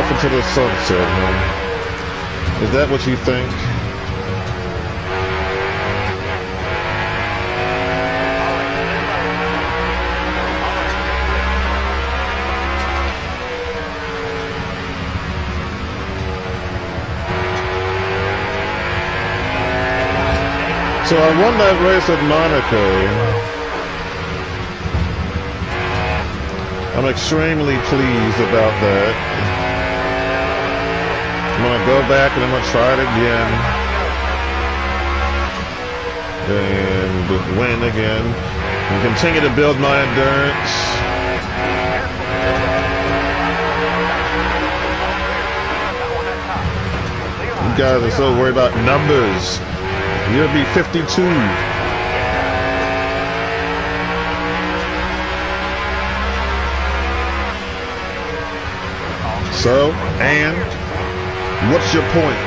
off into the sunset, man. Is that what you think? So I won that race at Monaco. I'm extremely pleased about that. I'm going to go back and I'm going to try it again. And win again. And continue to build my endurance. You guys are so worried about numbers. You'll be 52. So, and what's your point?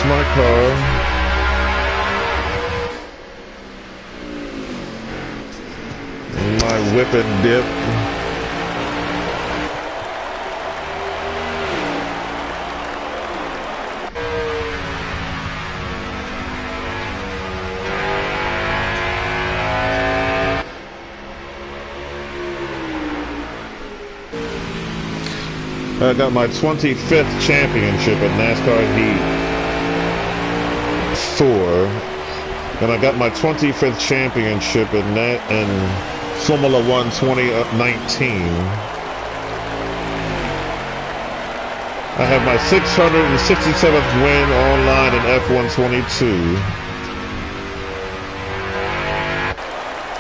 My car. My whip and dip. I got my 25th championship in NASCAR Heat 4, and I got my 25th championship in Formula One 2019. I have my 667th win online in F122.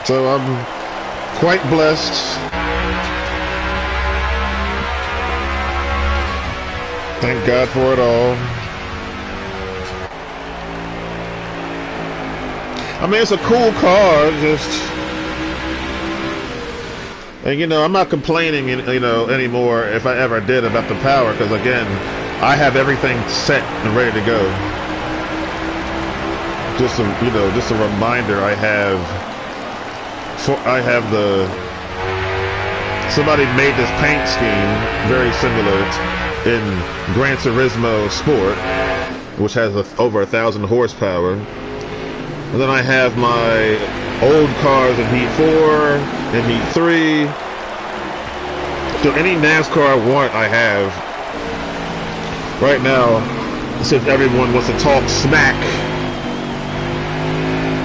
So I'm quite blessed. Thank God for it all. I mean, it's a cool car, just... And, you know, I'm not complaining, you know, anymore if I ever did about the power, because, again, I have everything set and ready to go. Just a, you know, just a reminder I have somebody made this paint scheme very similar in Gran Turismo Sport, which has over 1,000 horsepower. And then I have my old cars in Heat 4, in Heat 3. So any NASCAR I want, I have. Right now, since everyone wants to talk smack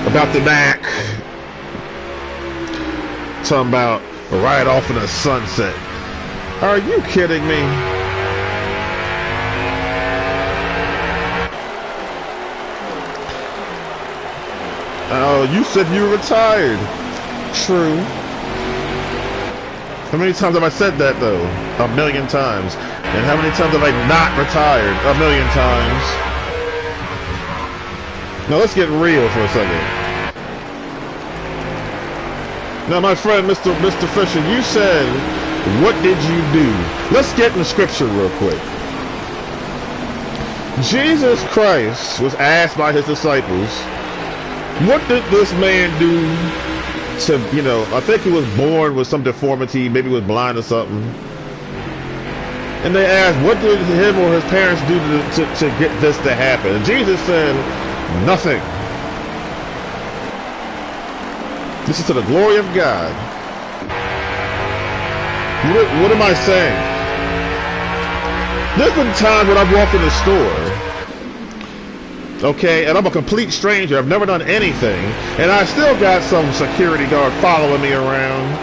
about the Mac, talking about ride off in the sunset. Are you kidding me? Oh, you said you were retired. True. How many times have I said that, though? A million times. And how many times have I not retired? A million times. Now, let's get real for a second. Now, my friend, Mr. Fisher, you said, what did you do? Let's get in the scripture real quick. Jesus Christ was asked by his disciples, what did this man do to, you know, I think he was born with some deformity, maybe he was blind or something. And they asked, what did him or his parents do to get this to happen? And Jesus said, nothing. This is to the glory of God. What am I saying? There's been times when I've walked in the store, okay, and I'm a complete stranger. I've never done anything, and I still got some security guard following me around.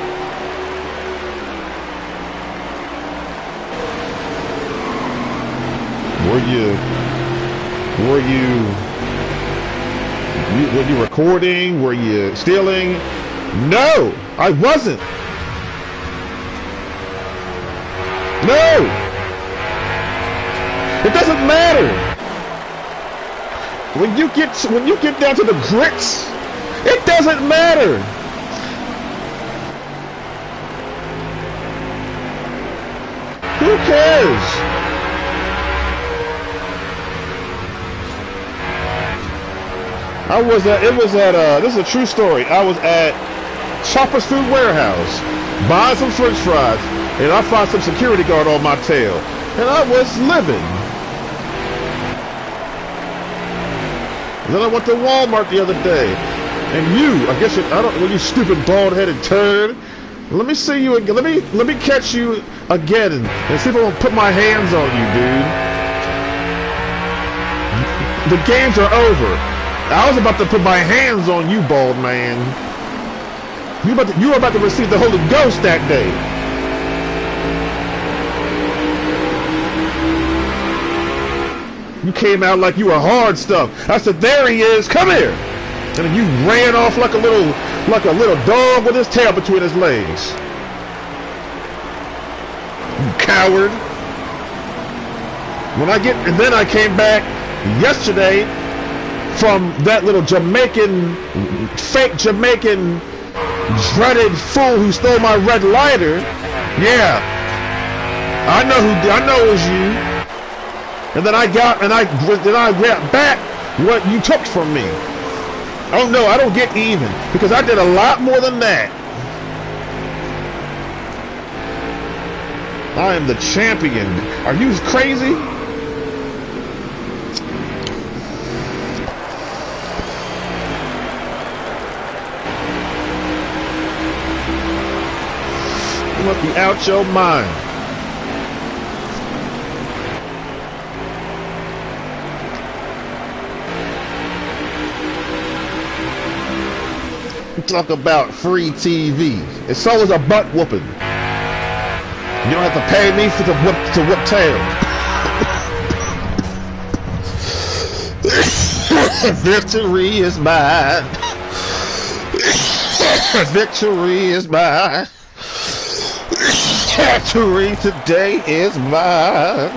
Were you recording? Were you stealing? No, I wasn't. No, it doesn't matter. When you get down to the grits, it doesn't matter. Who cares? This is a true story. I was at Chopper's Food Warehouse buying some French fries, and I found some security guard on my tail, and I was living. And then I went to Walmart the other day, and you stupid bald-headed turd. Let me see you again. Let me catch you again and see if I won't put my hands on you, dude. The games are over. I was about to put my hands on you, bald man. You were about to receive the Holy Ghost that day. You came out like you were hard stuff. I said, there he is, come here. And then you ran off like a little dog with his tail between his legs. You coward. And then I came back yesterday from that little fake Jamaican dreaded fool who stole my red lighter. Yeah, I know it was you. And then I got back what you took from me. Oh no, I don't get even, because I did a lot more than that. I am the champion. Are you crazy? You must be out your mind. Talk about free TV. It's always a butt whooping. You don't have to pay me to whip tail. Victory is mine. Victory is mine. Victory today is mine.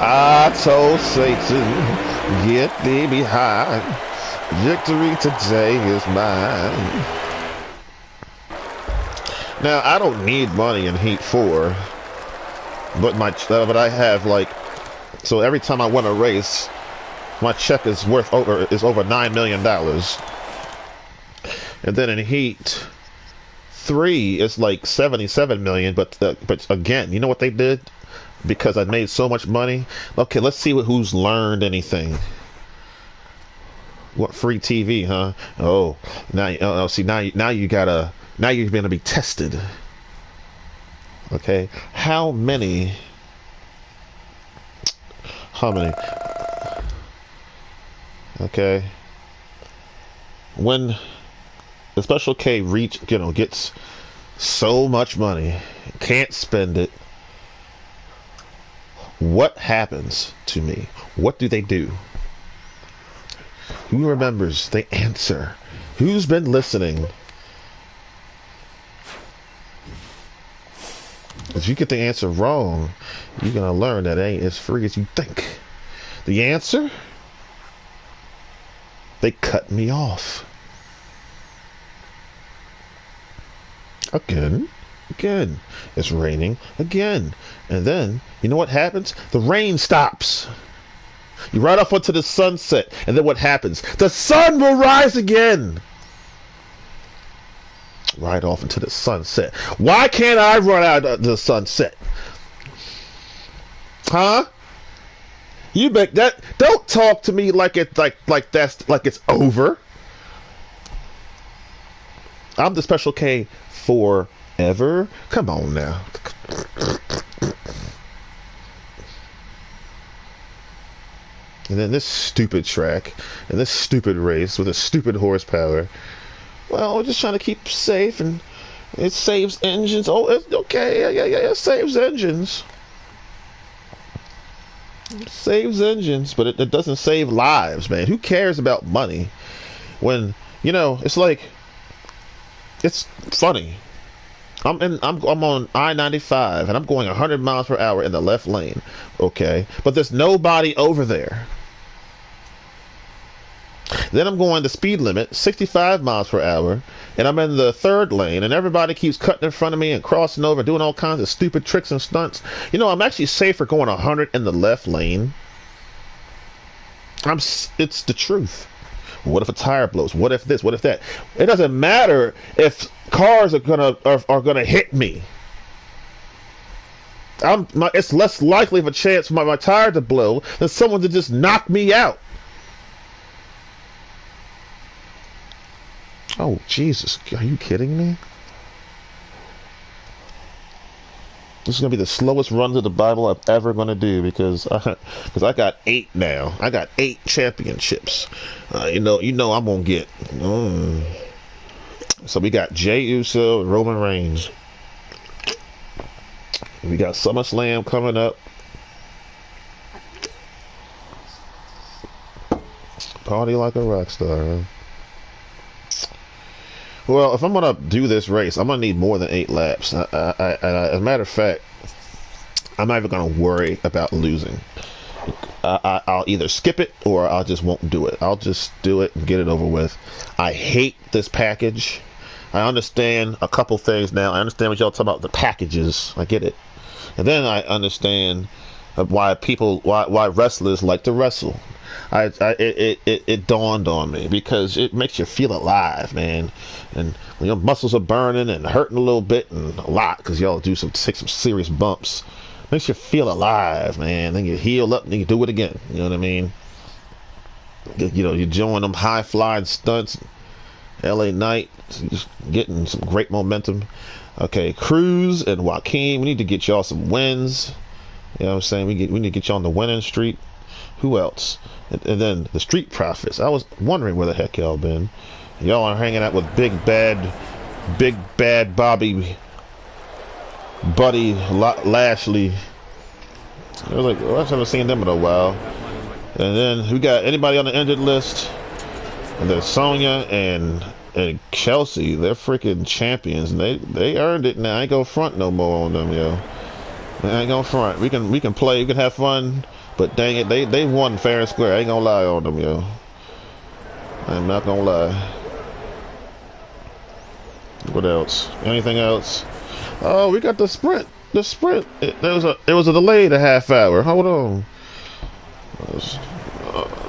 I told Satan, get thee behind. Victory today is mine. Now, I don't need money in Heat 4, but I have, like, so every time I win a race, my check is over $9 million. And then in Heat 3, it's like 77 million. But again, you know what they did? Because I made so much money. Okay, let's see who's learned anything. What, free TV, huh? Oh, now you're gonna be tested. Okay, how many? Okay, when the Special K gets so much money, can't spend it, what happens to me? What do they do? Who remembers the answer? Who's been listening? If you get the answer wrong, you're gonna learn that it ain't as free as you think. The answer? They cut me off. Again. It's raining again. And then, you know what happens? The rain stops. You ride off onto the sunset, and then what happens? The sun will rise again. Ride off into the sunset. Why can't I run out of the sunset? Huh? You make that. Don't talk to me like it's over. I'm the Special K forever. Come on now. And then this stupid track and this stupid race with a stupid horsepower. Well, we're just trying to keep safe, and it saves engines. Oh, it's okay. Yeah. It saves engines. It saves engines, but it doesn't save lives, man. Who cares about money when, you know, it's like, it's funny. I'm on I-95 and I'm going 100 miles per hour in the left lane, okay? But there's nobody over there. Then I'm going the speed limit, 65 miles per hour, and I'm in the third lane, and everybody keeps cutting in front of me and crossing over, doing all kinds of stupid tricks and stunts. You know, I'm actually safer going 100 in the left lane. It's the truth. What if a tire blows? What if this? What if that? It doesn't matter if cars are gonna hit me. It's less likely of a chance for my tire to blow than someone to just knock me out. Oh, Jesus. Are you kidding me? This is going to be the slowest run to the Bible I'm ever going to do because I got 8 now. I got 8 championships. You know I'm going to get. So we got Jey Uso and Roman Reigns. We got SummerSlam coming up. Party like a rock star, huh? Well, if I'm gonna do this race, I'm gonna need more than 8 laps. As a matter of fact, I'm not even gonna worry about losing. I'll either skip it or I just won't do it. I'll just do it and get it over with. I hate this package. I understand a couple things now. I understand what y'all talking about, the packages. I get it. And then I understand why wrestlers like to wrestle. It dawned on me because it makes you feel alive, man, and when your muscles are burning and hurting a little bit and a lot because y'all take some serious bumps. Makes you feel alive, man. Then you heal up and you do it again. You know what I mean? You know, you join them high flying stunts. LA Knight, just getting some great momentum. Okay, Cruz and Joaquin, we need to get y'all some wins. You know what I'm saying? We need to get y'all on the winning streak. Who else? And then the Street Profits. I was wondering where the heck y'all been. Y'all are hanging out with Big Bad Buddy Lashley. I was like, well, I haven't seen them in a while. And then we got anybody on the injured list. And then Sonya and Chelsea. They're freaking champions. And they earned it now. I ain't gonna front no more on them, yo. I ain't gonna front. We can play. We can have fun. But dang it, they won fair and square. I ain't gonna lie on them, yo. I'm not gonna lie. What else? Anything else? Oh, we got the sprint. The sprint. It was a delay to half hour. Hold on.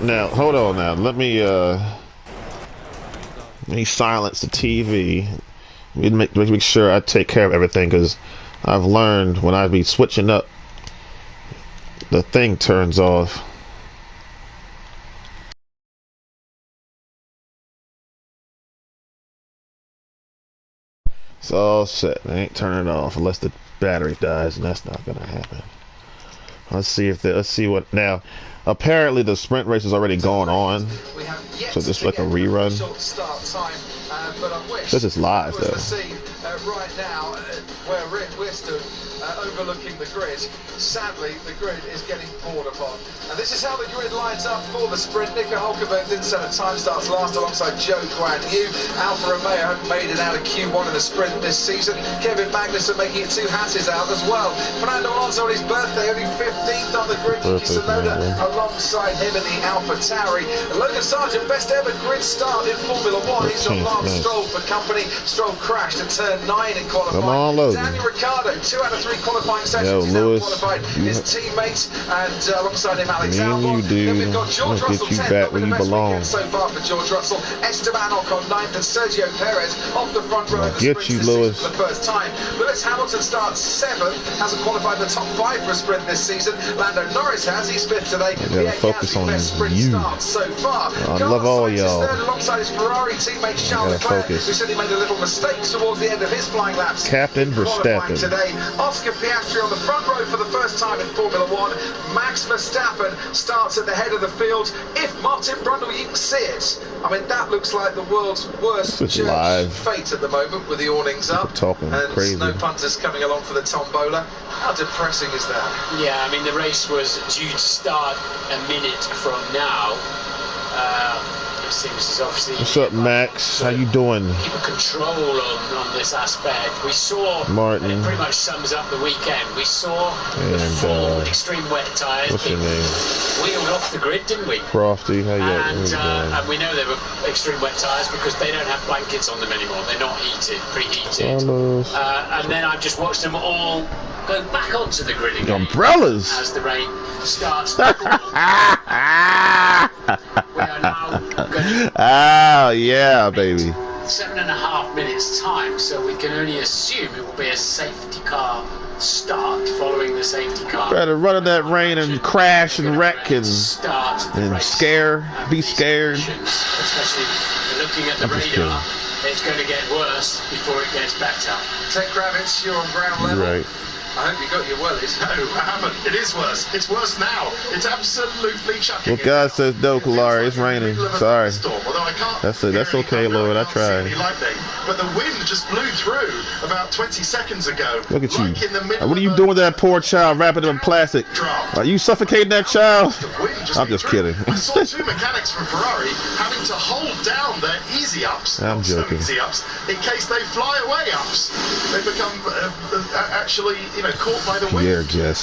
Now, hold on. Now, let me silence the TV. Make sure I take care of everything because I've learned when I be switching up, the thing turns off. It's all set. I ain't turning it off unless the battery dies, and that's not gonna happen. Let's see what now. Apparently the sprint race is already going on, so this is like a rerun. This is live though. right now, where we're stood, overlooking the grid. Sadly, the grid is getting poured upon. And this is how the grid lines up for the sprint. Nico Hulkenberg didn't set a time, starts last alongside Zhou Guanyu. Alfa Romeo haven't made it out of Q1 in the sprint this season. Kevin Magnussen making it 2 Hasses out as well. Fernando Alonso on his birthday, only 15th on the grid. Yuki Tsunoda alongside him in the Alfa Tauri. Logan Sargent, best ever grid start in Formula 1. He's on Lance Stroll for company. Stroll crashed at turn 9 in qualifying. Come on, Logan. Daniel Ricciardo, 2 out of 3 qualifying sessions. He's now qualified his teammates, and alongside him Alex Albon. Then we've got George Russell 10th, with the best weekend so far for George Russell. Esteban Ocon 9th, and Sergio Perez off the front row of the sprint this season for the first time. Lewis Hamilton starts 7th, hasn't qualified the top 5 for a sprint this season. Lando Norris has, he's 5th today. I gotta focus on best sprint you. start so far. I love all y'all. Alongside his Ferrari teammate Charles Leclerc, who said he made a little mistake towards the end of his flying laps. Captain Verstappen Today, Oscar Piastri on the front row for the first time in Formula 1. Max Verstappen starts at the head of the field. If Martin Brundle, you can see it. I mean, that looks like the world's worst judge fate at the moment with the awnings up. Talking and crazy. Snow punters coming along for the tombola. How depressing is that? Yeah, I mean, the race was due to start a minute from now. It seems as obviously. What's up, Max? How you doing? Keep a control on this aspect. We saw, Martin. and it pretty much sums up the weekend. We saw the full extreme wet tyres. What's your name? Wheeled off the grid, didn't we? Crofty, how you doing? And we know they were extreme wet tyres because they don't have blankets on them anymore. They're not heated, preheated. And then I've just watched them all go back onto the grid again. Umbrellas! As the rain starts to fall. We are now going oh, yeah, baby. 7.5 minutes time, so we can only assume it will be a safety car start following the safety car. Try to run in that rain and crash and wreck and scare, be scared. Especially looking at the radar, it's going to get worse before it gets better. Ted Kravitz, you're on ground level. Right. I hope you got your wellies. No, I haven't. It is worse. It's worse now. It's absolutely chucking. Well, God says no, Kalari. It's raining. Sorry. That's it. That's okay, Lord. I tried. But the wind just blew through about 20 seconds ago. Look at you. What are you doing with that poor child wrapping him in plastic? Are you suffocating that child? I'm just kidding. I saw 2 mechanics from Ferrari having to hold down their easy ups. I'm joking. Easy ups in case they fly away ups. They become actually, caught by the wind.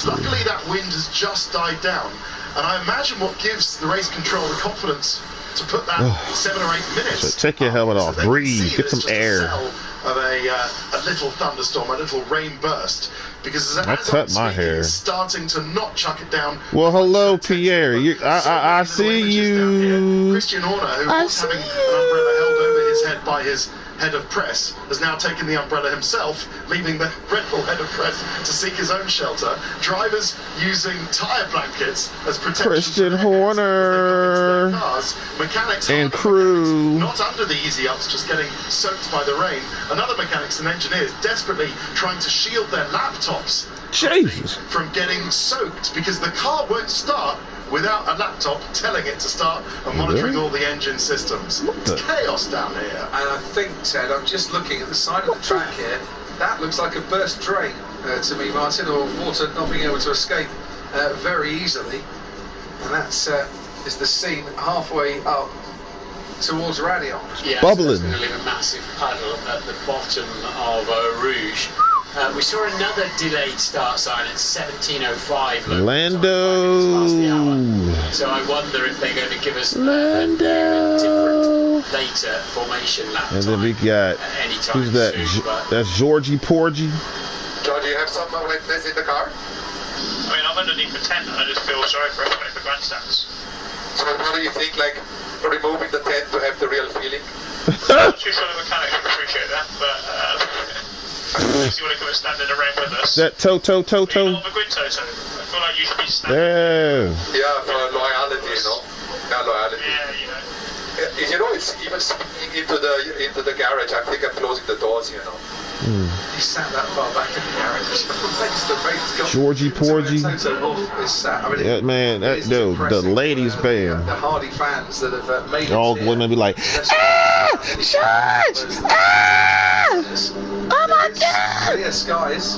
Luckily, that wind has just died down, and I imagine what gives the race control the confidence to put that 7 or 8 minutes. So take your helmet off, breathe, get some air. Of a little thunderstorm, a little rain burst, because as I cut my hair. It's starting to not chuck it down. Well, hello, Pierre. I see you. Christian Horner, who was having an umbrella held over his head by his head of press, has now taken the umbrella himself, leaving the Red Bull head of press to seek his own shelter. Drivers using tyre blankets as protection. Christian Horner cars. Mechanics and crew not under the easy ups, just getting soaked by the rain. Another mechanics and engineers desperately trying to shield their laptops from getting soaked, because the car won't start without a laptop telling it to start and monitoring all the engine systems. It's chaos down here. And I think, Ted, I'm just looking at the side of the track here. That looks like a burst drain to me, Martin, or water not being able to escape very easily. And that's is the scene halfway up towards Radion. Yeah, bubbling. So going to leave a massive puddle at the bottom of Rouge. We saw another delayed start sign at 17:05. Lando. So I wonder if they're going to give us a different later formation lap. And then we got, who's that? That's Georgie Porgy. Georgie, you have some like this in the car? I mean, I'm underneath the tent and I just feel sorry for everybody for grandstands. So what do you think, like, removing the tent to have the real feeling? I'm not too sure the mechanics would appreciate that, but if you want to come and stand in the rain with us. That Toto. You're not a good Toto. I feel like you should be standing. Yeah, for loyalty, Yeah, loyalty. Yeah, You know, it's even speaking into the garage. I think I'm closing the doors, He sat that far back in the garage. Georgie Porgy. Yeah, man, the ladies band. The Hardy fans that have made all women be like, George! Oh my clear skies.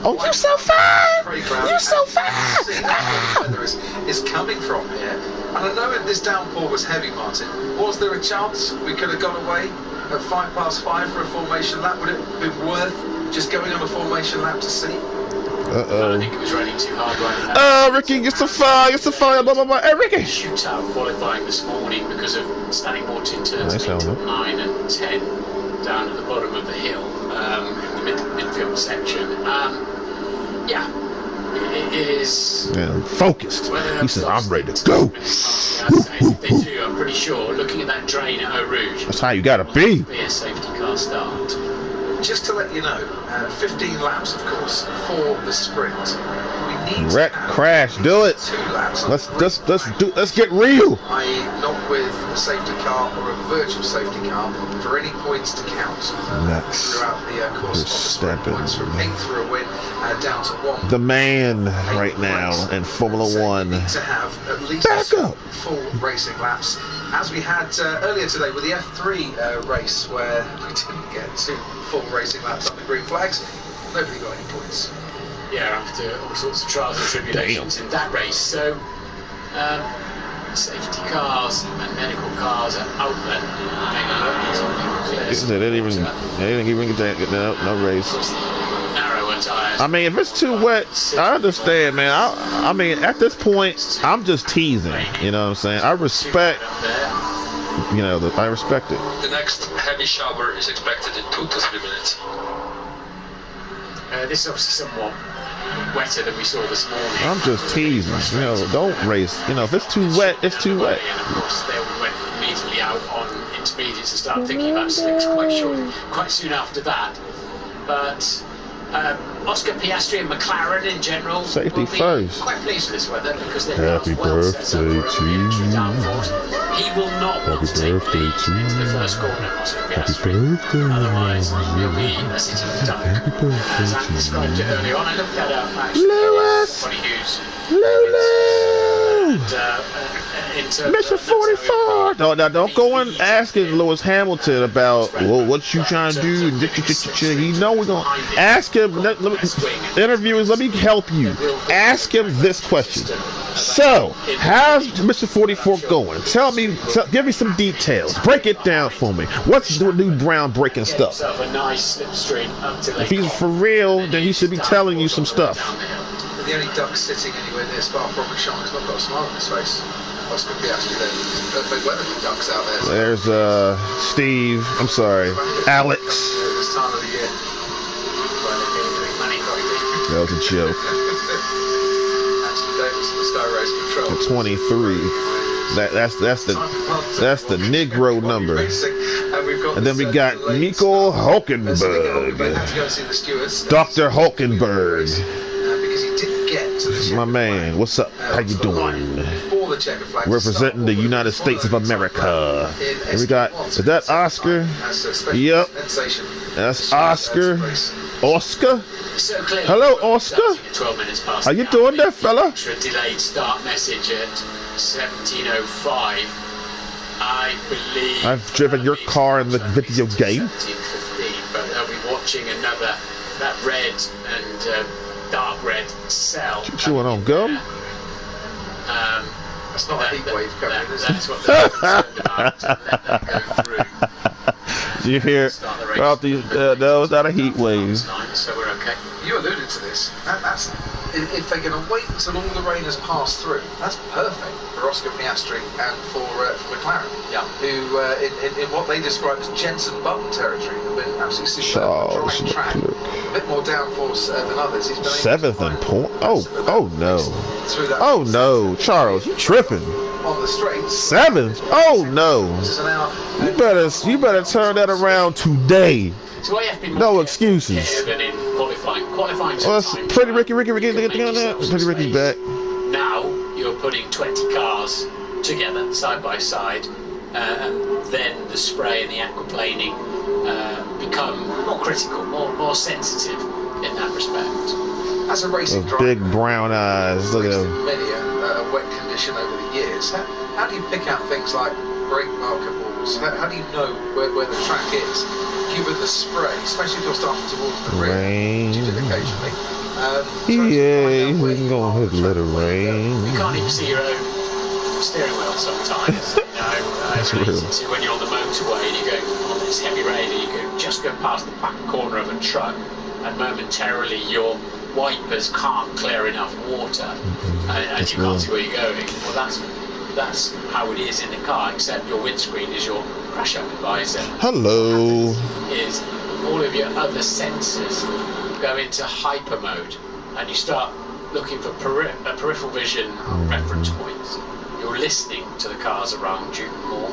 Oh, you're so fine! You're so fine! See how the weather is coming from here. And I know this downpour was heavy, Martin. Was there a chance we could have gone away at 5:05 for a formation lap? Would it have been worth just going on a formation lap to see? I think it was raining too hard right now. Ricky, get the fire, blah, blah, blah. Hey, Ricky! Shootout qualifying this morning because of standing water in turns 8, 9 and 10 down at the bottom of the hill, in the midfield section. Yeah, it is... Yeah, focused. He says, I'm ready to go. They do, I'm pretty sure. Looking at that drain at Eau Rouge. That's how you gotta be. Be a safety car start. Just to let you know, 15 laps, of course, for the sprint. We need Wreck, crash, do it. 2 laps. Let's get real. I.e., not with a safety car or a virtual safety car for any points to count throughout the course of the sprint. Points from 8th for a win down to 1. The man right now in Formula One. We need to have at least full racing laps, as we had earlier today with the F3 race, where we didn't get 2 full racing laps on the green flags. Nobody got any points. Yeah, after all sorts of trials and tribulations in that race. So, safety cars and medical cars are out there. They didn't even get no race. Narrower tyres. I mean, if it's too wet, I understand, man. I mean, at this point, I'm just teasing. You know what I'm saying? I respect. You know, I respect it. The next heavy shower is expected in 2 to 3 minutes. This is obviously somewhat wetter than we saw this morning. I'm just teasing. You know, don't race. You know, if it's too wet, it's too wet. And of course, they went immediately out on intermediates and started thinking about slicks quite soon after that. But Oscar Piastri and McLaren in general safety will be first. Quite pleased with this weather because they're Happy birthday to you. He will not want to take lead into the first corner, Oscar Piastri. Otherwise, he'll be a sitting duck. As I described it earlier on, I looked that up actually. Lewis! Mission 44! No, don't go in asking Lewis Hamilton about, well, what you trying to do. He know we're going to ask him. Interviewers, let me help you. Ask him this question. So, how's Mission 44 going? Give me some details. Break it down for me. What's the new groundbreaking stuff? If he's for real, then he should be telling you some stuff. The only duck sitting anywhere near Spa-Francorchamps has not got a smile on his face. Oscar Piastri, there's weather for ducks out there. There's Steve. I'm sorry, Alex. This time of the year. That was a joke. Anthony Davis in the Sky Race Control. 23. That's the Negro number. And then we got Nico Hulkenberg. Dr. Hulkenberg. My man, what's up? How you doing? Representing the United States of America. And we got, is that Oscar? Yep. That's Oscar. Oscar? Hello, Oscar. How you doing there, fella? Delayed start message at 17:05. I believe I've driven your car in the video game. 17:15, but they'll be watching that red and dark red cell. Chewing on gum? That's not a heat wave coming in, is it? That's what they're concerned about, to let that go through. You hear about these? No, it's not a heat wave. So we're okay. You alluded to this. That's if they're going to wait until all the rain has passed through, that's perfect for Oscar Piastri and for McLaren. Yeah. Who, in what they describe as Jenson Button territory, have been absolutely superb. Drawing track, a bit more downforce than others. He's been 7th in point. Oh no. Oh no, Charles, you tripping? On the straights. 7th? Oh no. You better turn that around today. So no excuses. Well, Pretty Ricky Ricky's back. Now you're putting 20 cars together side by side, and then the spray and the aquaplaning become more critical, more sensitive in that respect. As a racing driver, big brown eyes. Look at him. Many a wet condition over the years. How do you pick out things like brake marker balls. How do you know where the track is? Given the spray, especially if you're starting towards the rear, which you did occasionally. Yeah, he's gonna hit little rain. You can't even see your own steering wheel sometimes. It's really easy when you're on the motorway and you go on this heavy rain and you go just go past the back corner of a truck and momentarily your wipers can't clear enough water and you can't see where you're going. Well, that's how it is in the car, except your windscreen is your crash advisor. Hello. Is all of your other sensors go into hyper mode and you start looking for peripheral vision reference points. You're listening to the cars around you more,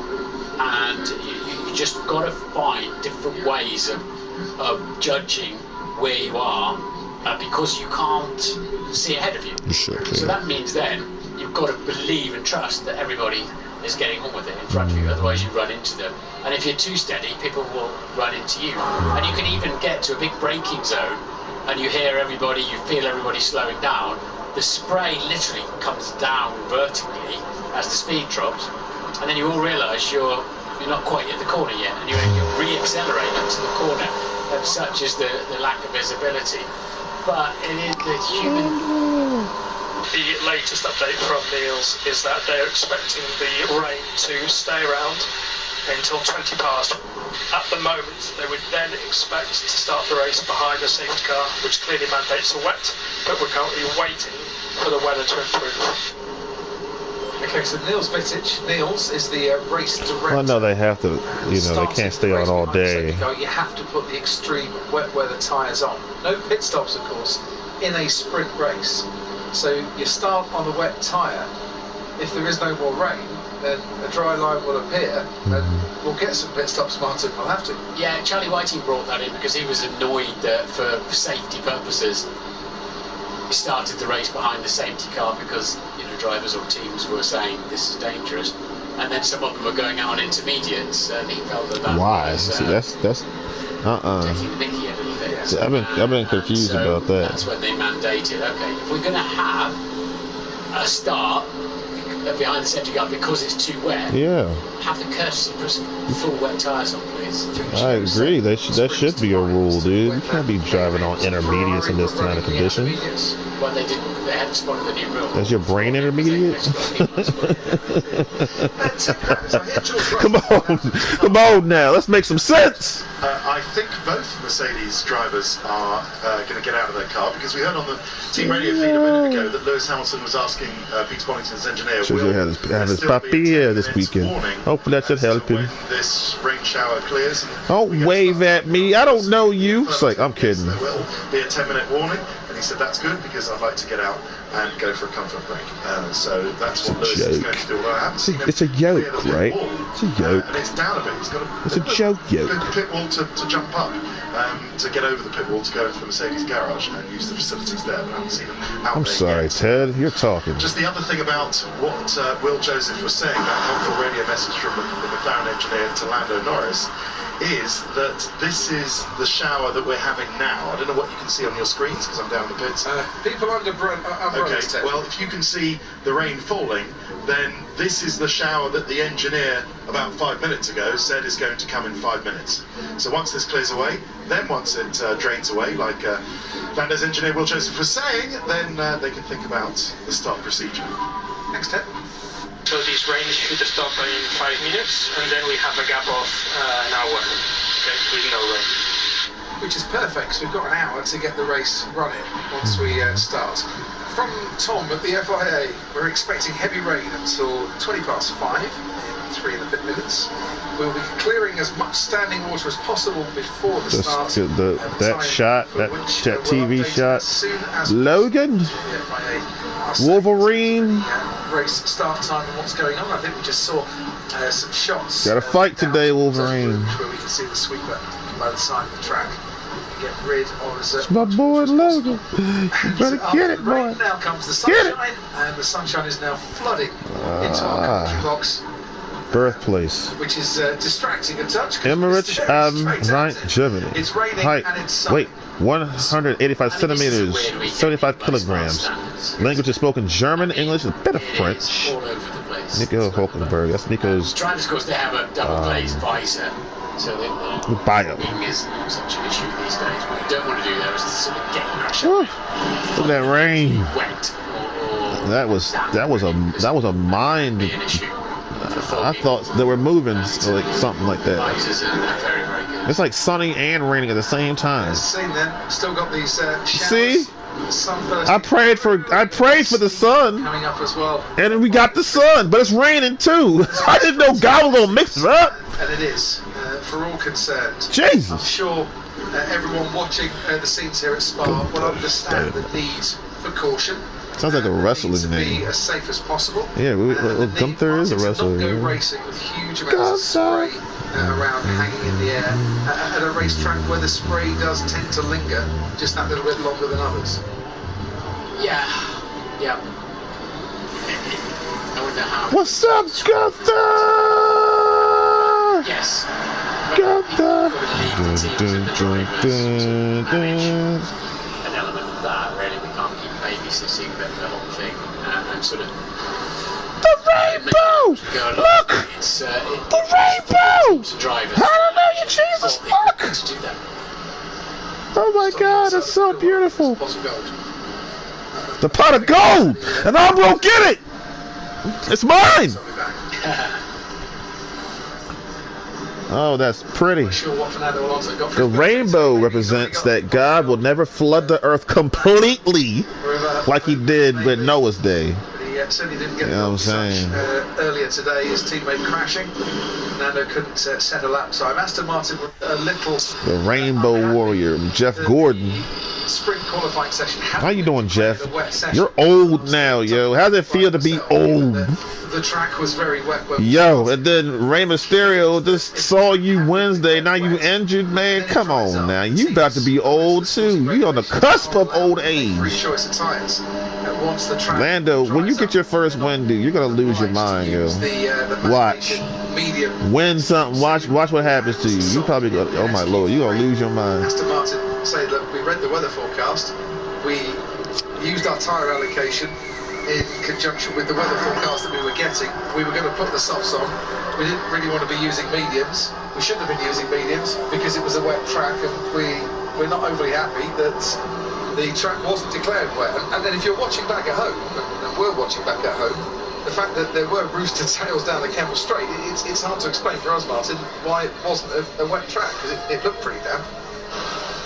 and you just got to find different ways of judging where you are because you can't see ahead of you. So that means then you've got to believe and trust that everybody is getting on with it in front of you, otherwise you run into them. And if you're too steady, people will run into you. And you can even get to a big braking zone and you hear everybody, you feel everybody slowing down. The spray literally comes down vertically as the speed drops, and then you all realise you're not quite at the corner yet, and you re-accelerate up to the corner, and such is the lack of visibility. But it is the human. The latest update from Niels is that they're expecting the rain to stay around until 20 past. At the moment, they would then expect to start the race behind a safety car, which clearly mandates a wet, but we're currently waiting for the weather to improve. Okay, so Niels Vitic. Niels is the race director. Well, no, they have to, they can't stay on all day. You have to put the extreme wet weather tyres on. No pit stops, of course, in a sprint race. So you start on the wet tyre. If there is no more rain, then a dry line will appear, and we'll get some pit stops, Martin. We'll have to. Yeah, Charlie Whiting brought that in because he was annoyed that for safety purposes he started the race behind the safety car because drivers or teams were saying this is dangerous, and then some of them were going out on intermediates, and he felt that was taking the mickey a little bit. See, I've been confused about that. That's when they mandated, okay, if we're going to have a start behind the safety car because it's too wet, have the courtesy to put full wet tyres on, please. I agree. That should be a rule, dude. You can't be driving on intermediates in this kind of conditions. Well, they hadn't spotted the new rule. Is your brain intermediate? Come on now. Let's make some sense. I think both Mercedes drivers are going to get out of their car, because we heard on the team radio feed a minute ago that Lewis Hamilton was asking Peter Bonington's engineer, will have his papier this weekend. Hopefully that should help him. When this rain shower clears. Don't wave at me. I don't know you. It's like, I'm kidding. There will be a 10-minute warning, and he said that's good because I'd like to get out and go for a comfort break. So that's what Lewis is going to do. Although I haven't seen him. It's a yoke, right? It's a yoke. And it's down a bit. He's got it's a joke yoke. Pit wall to jump up, to get over the pit wall to go into the Mercedes garage and use the facilities there. But I haven't seen him out I'm there sorry, yet. Ted. You're talking. Just the other thing about what Will Joseph was saying, that helpful radio message from the McLaren engineer to Lando Norris, is that this is the shower that we're having now. I don't know what you can see on your screens because I'm down the pits. People under okay, well, if you can see the rain falling, then this is the shower that the engineer about 5 minutes ago said is going to come in 5 minutes. So once this clears away, then once it drains away, like Lando's engineer Will Joseph was saying, then they can think about the start procedure. Next step. So this rain should stop in 5 minutes, and then we have a gap of an hour, okay, with no rain. Which is perfect, because we've got an hour to get the race running once we start. From Tom at the FIA, we're expecting heavy rain until 20 past 5, in 3 and a bit minutes. We'll be clearing as much standing water as possible before the start. That shot, that TV shot. Logan? Wolverine? Race start time and what's going on. I think we just saw some shots. Got a fight today, Wolverine. Where we can see the sweeper by the side of the track. Get rid of it's my boy Logan. You better get it, boy. Now comes the sunshine, and the sunshine is now flooding into our country box. Birthplace. Which is distracting a touch. Emirates Rhein, Germany. It's raining height. And it's sunny. Wait, 185 centimeters, 75 kilograms. Language is spoken German, English, and a bit of French. All over the place. sides. Nico Hulkenberg. That's Nico's Drivers, of course, they have a double glazed visor, so that the bio. wing is not such an issue these days. What you don't want to do there is to sort of get crashed Look at that rain. wet or That was a mind. be an issue. I thought they were moving like something like that. Visors are very, very good. It's like sunny and raining at the same time. As seen then, still got these showers. See? Sunburst I prayed for the sun, coming up as well. and we got the sun, but it's raining too. I didn't know God was gonna mix it up. And it is, for all concerned. I'm Jesus. sure everyone watching the scenes here at Spa will understand the need for caution. Sounds like a wrestling Need to be name. as safe as possible. Yeah, Gunther is a wrestler. Not go Yeah. racing with huge amounts of spray around hanging in the air at a racetrack where the spray does tend to linger just that little bit longer than others. Yeah. I wonder how. What's up, Gunther? Yes. Gunther. An element of that, really. We can't keep babysitting the whole thing and sort of. The rainbow! Look! It's The rainbow! to drivers. Hallelujah, Jesus! Look! To do that. Oh my God, it's so beautiful. Pot of gold. The pot of gold, and I'm gonna get it. It's mine. So we're back. Oh, that's pretty. Not sure what Fernando Alonso got The from rainbow represents that God will never flood the earth completely like he did with Noah's day. But he certainly didn't get You know what I'm the such, saying? earlier today. His teammate crashing. Fernando couldn't set a lap time. Aston Martin were a little. The Rainbow Warrior, Jeff Gordon. Sprint qualifying session. How you doing, Jeff? The wet session. You're old now, yo. How's it feel to be old? The track was very wet. Yo, and then Rey Mysterio just saw you Wednesday. Now you injured, man. Come on now. You about to be old too. You on the cusp of old Free age. choice of tires. Once the track Lando, when you get your first win, dude, you're gonna lose your mind, yo. Watch. Win something. Watch what happens to you. You probably go, oh my lord, you gonna lose your mind. Aston Martin say that we read the weather forecast. We used our tyre allocation in conjunction with the weather forecast that we were getting. We were going to put the softs on. We didn't really want to be using mediums. We shouldn't have been using mediums because it was a wet track, and we're not overly happy that the track wasn't declared wet. And then if you're watching back at home, and we're watching back at home, the fact that there were rooster tails down the Kemmel Straight, it's hard to explain for us, Martin, why it wasn't a wet track, because it looked pretty damp.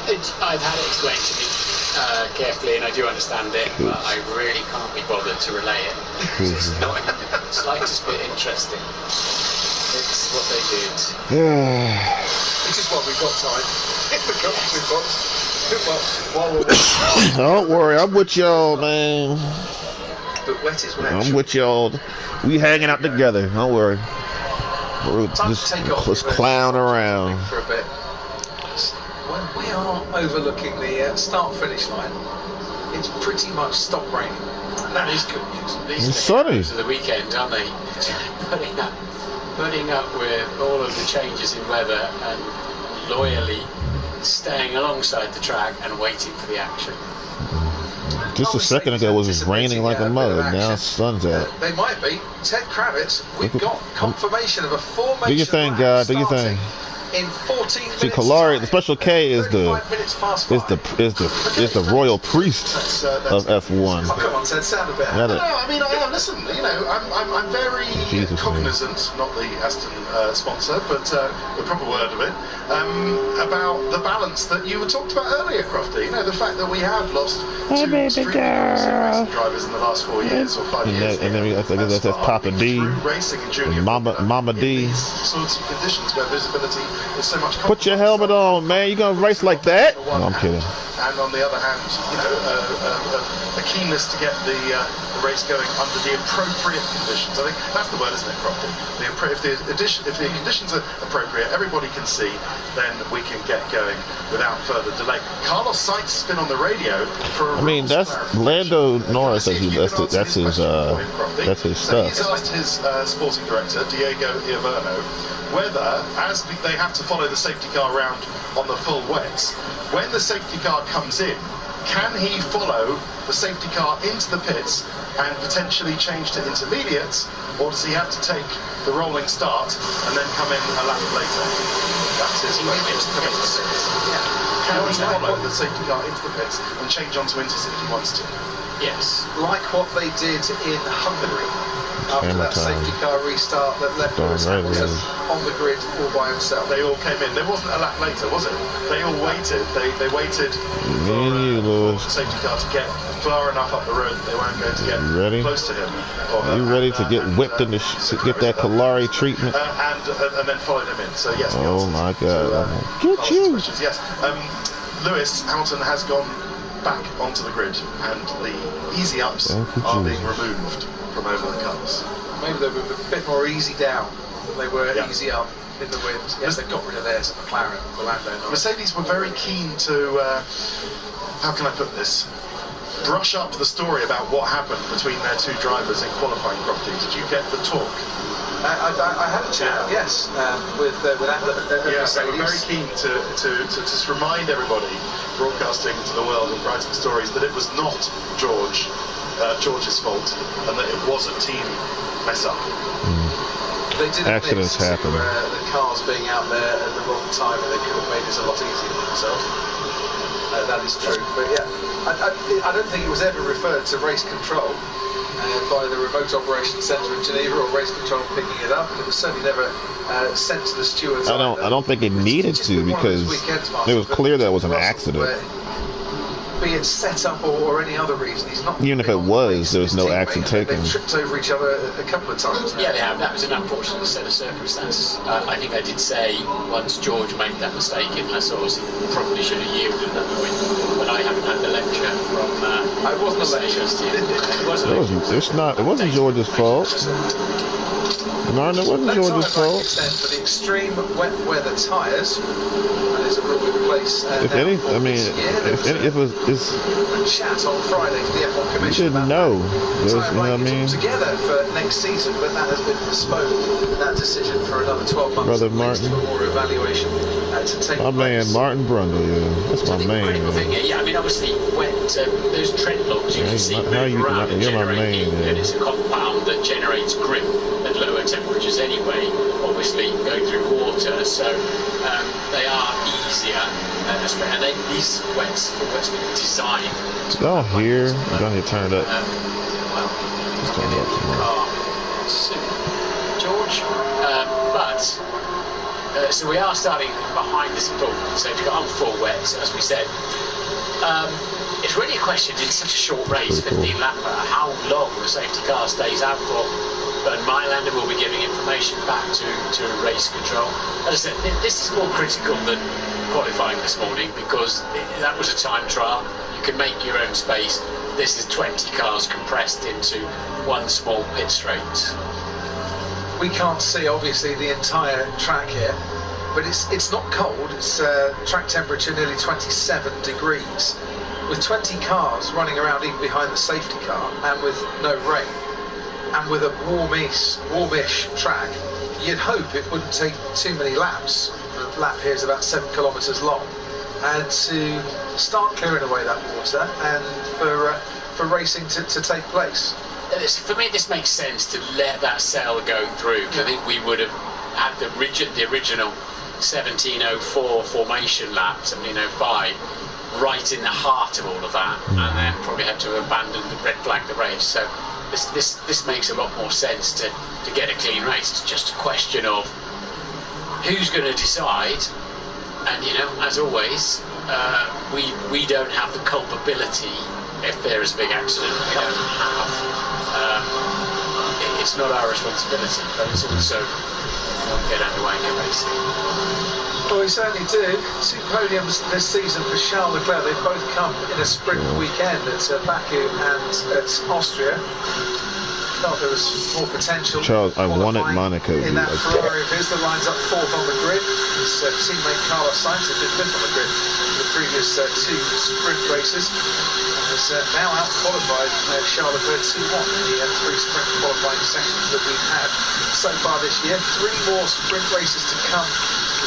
I've had it explained to me carefully, and I do understand it, but I really can't be bothered to relay it. It's not in the slightest bit interesting. It's what they did. Which is why we've got time. While we're Don't worry, I'm with y'all, man. but wet is wet. I'm with y'all. We hanging out together. Don't worry. We're Time to just take off. clown around. For a bit. When we are overlooking the start-finish line, it's pretty much stopped raining. And that is good news. It's sunny. For the weekend, aren't they? Putting up with all of the changes in weather and loyally staying alongside the track and waiting for the action. Just a second ago, it was raining like a mother. Now the sun's out. They might be. Ted Kravitz, we've got confirmation of a formation. Do your thing, God. Do your thing. In 14 minutes. See, Kalari, the Special K is the 35 minutes past 5. is the royal priest of F1. Oh, come on, Ted, sound a bit. Got No, it. I mean, I am. Listen, you know, I'm very Jesus, cognizant, not the Aston sponsor, but the proper word of it, about the balance that you talked about earlier, Crofty. You know, the fact that we have lost two extremely racing drivers in the last 4 years or 5 years. And then I think that's Papa D, Racing and junior Mama D. these sorts of conditions where visibility is so much. Put your helmet on, man. You gonna race like that? No, I'm kidding. And on the other hand, you know, a keenness to get the race going under the appropriate conditions. I think that's the word, isn't it, Crofty? If the conditions are appropriate, everybody can see, then we can get going without further delay. Carlos Sainz has been on the radio for a I mean, that's Lando Norris. That's his So stuff. he's asked his sporting director, Diego Ioverno, whether, as they have to follow the safety car round on the full wets, when the safety car comes in, Can he follow the safety car into the pits and potentially change to intermediates, or does he have to take the rolling start and then come in a lap later? That's his question. Can he follow the safety car into the pits and change onto Inters if he wants to? Yes, like what they did in Hungary after that safety car restart that left Lewis Hamilton on the grid all by himself. They all came in. There wasn't a lap later, was it? They all waited. They waited for the safety car to get far enough up the road that they weren't going to get close to him. Are you ready to get whipped in the get that Kalari treatment? And then followed him in. So yes. Oh my God! Get you. Yes. Lewis Hamilton has gone back onto the grid, and the easy ups are being removed from over the cars. Maybe they were a bit more easy down than they were easy up in the wind. Yes, they got rid of theirs at McLaren, the landowner. Mercedes were very keen to, how can I put this, brush up the story about what happened between their two drivers in qualifying property. Did you get the talk? I had a chat, yes, with Mercedes. They were very keen to just remind everybody, broadcasting to the world and writing stories, that it was not George's fault and that it was a team mess up. They did accidents happen. The cars being out there at the wrong time, and they could have made this a lot easier for themselves. That is true, but yeah, I don't think it was ever referred to race control by the remote operations centre in Geneva, or race control picking it up, and it was certainly never sent to the stewards. I don't think it needed to, because it was clear that it was an accident. Be it set up or any other reason, he's not. Even if it was, there was no action taken. They tripped over each other a couple of times. Yeah, they have. That was an unfortunate set of circumstances. I think I did say once George made that mistake in La Source, he probably should have yielded at that point. But I haven't had the lecture from. It wasn't a lecture. It wasn't George's fault. No, it wasn't George's fault. For the extreme wet weather tyres, and it's a really good place. If any, I mean, if it was chat on Friday to the F1 Commission. You didn't know. You know what I mean? Together for next season, but that has been postponed. That decision for another 12 months. Brother Martin. More evaluation to take my place. man Martin Brundle, yeah, that's my man. Yeah, I mean, obviously, when those tread logs you can see move around and generate heat, and it's a compound that generates grip at lower temperatures anyway, obviously going through water, so they are easier, and then these wets been designed. Down here turn it up. Well, turn it up some more. George, so we are starting behind this full safety car on full wets, as we said. It's really a question in such a short race, 15 lap, how long the safety car stays out for. But Mylander will be giving information back to race control. As I said, this is more critical than qualifying this morning, because that was a time trial. You can make your own space. This is 20 cars compressed into one small pit straight. We can't see, obviously, the entire track here, but it's not cold. It's track temperature nearly 27 degrees. With 20 cars running around even behind the safety car, and with no rain, and with a warmish track, you'd hope it wouldn't take too many laps. The lap here is about 7 kilometres long, and to start clearing away that water, and for racing to take place. For me, this makes sense to let that cell go through. I think we would have had the original 1704 formation lap, 1705, right in the heart of all of that, and then probably had to abandon the red flag the race. So this makes a lot more sense to get a clean race. It's just a question of who's going to decide, and as always, we don't have the culpability if there is a big accident. We don't have. It's not our responsibility, but it's also get underway and get racing. Well, we certainly do. 2 podiums this season for Charles Leclerc. They've both come in a sprint weekend at Baku and at Austria. Felt there was more potential. Charles, I wanted Monaco in that Ferrari of his that lines up 4th on the grid. His teammate Carlos Sainz had been 5th on the grid in the previous 2 sprint races. Has now out-qualified Charles Leclerc 2-1 in the 3 sprint qualifying sessions that we've had so far this year. 3 more sprint races to come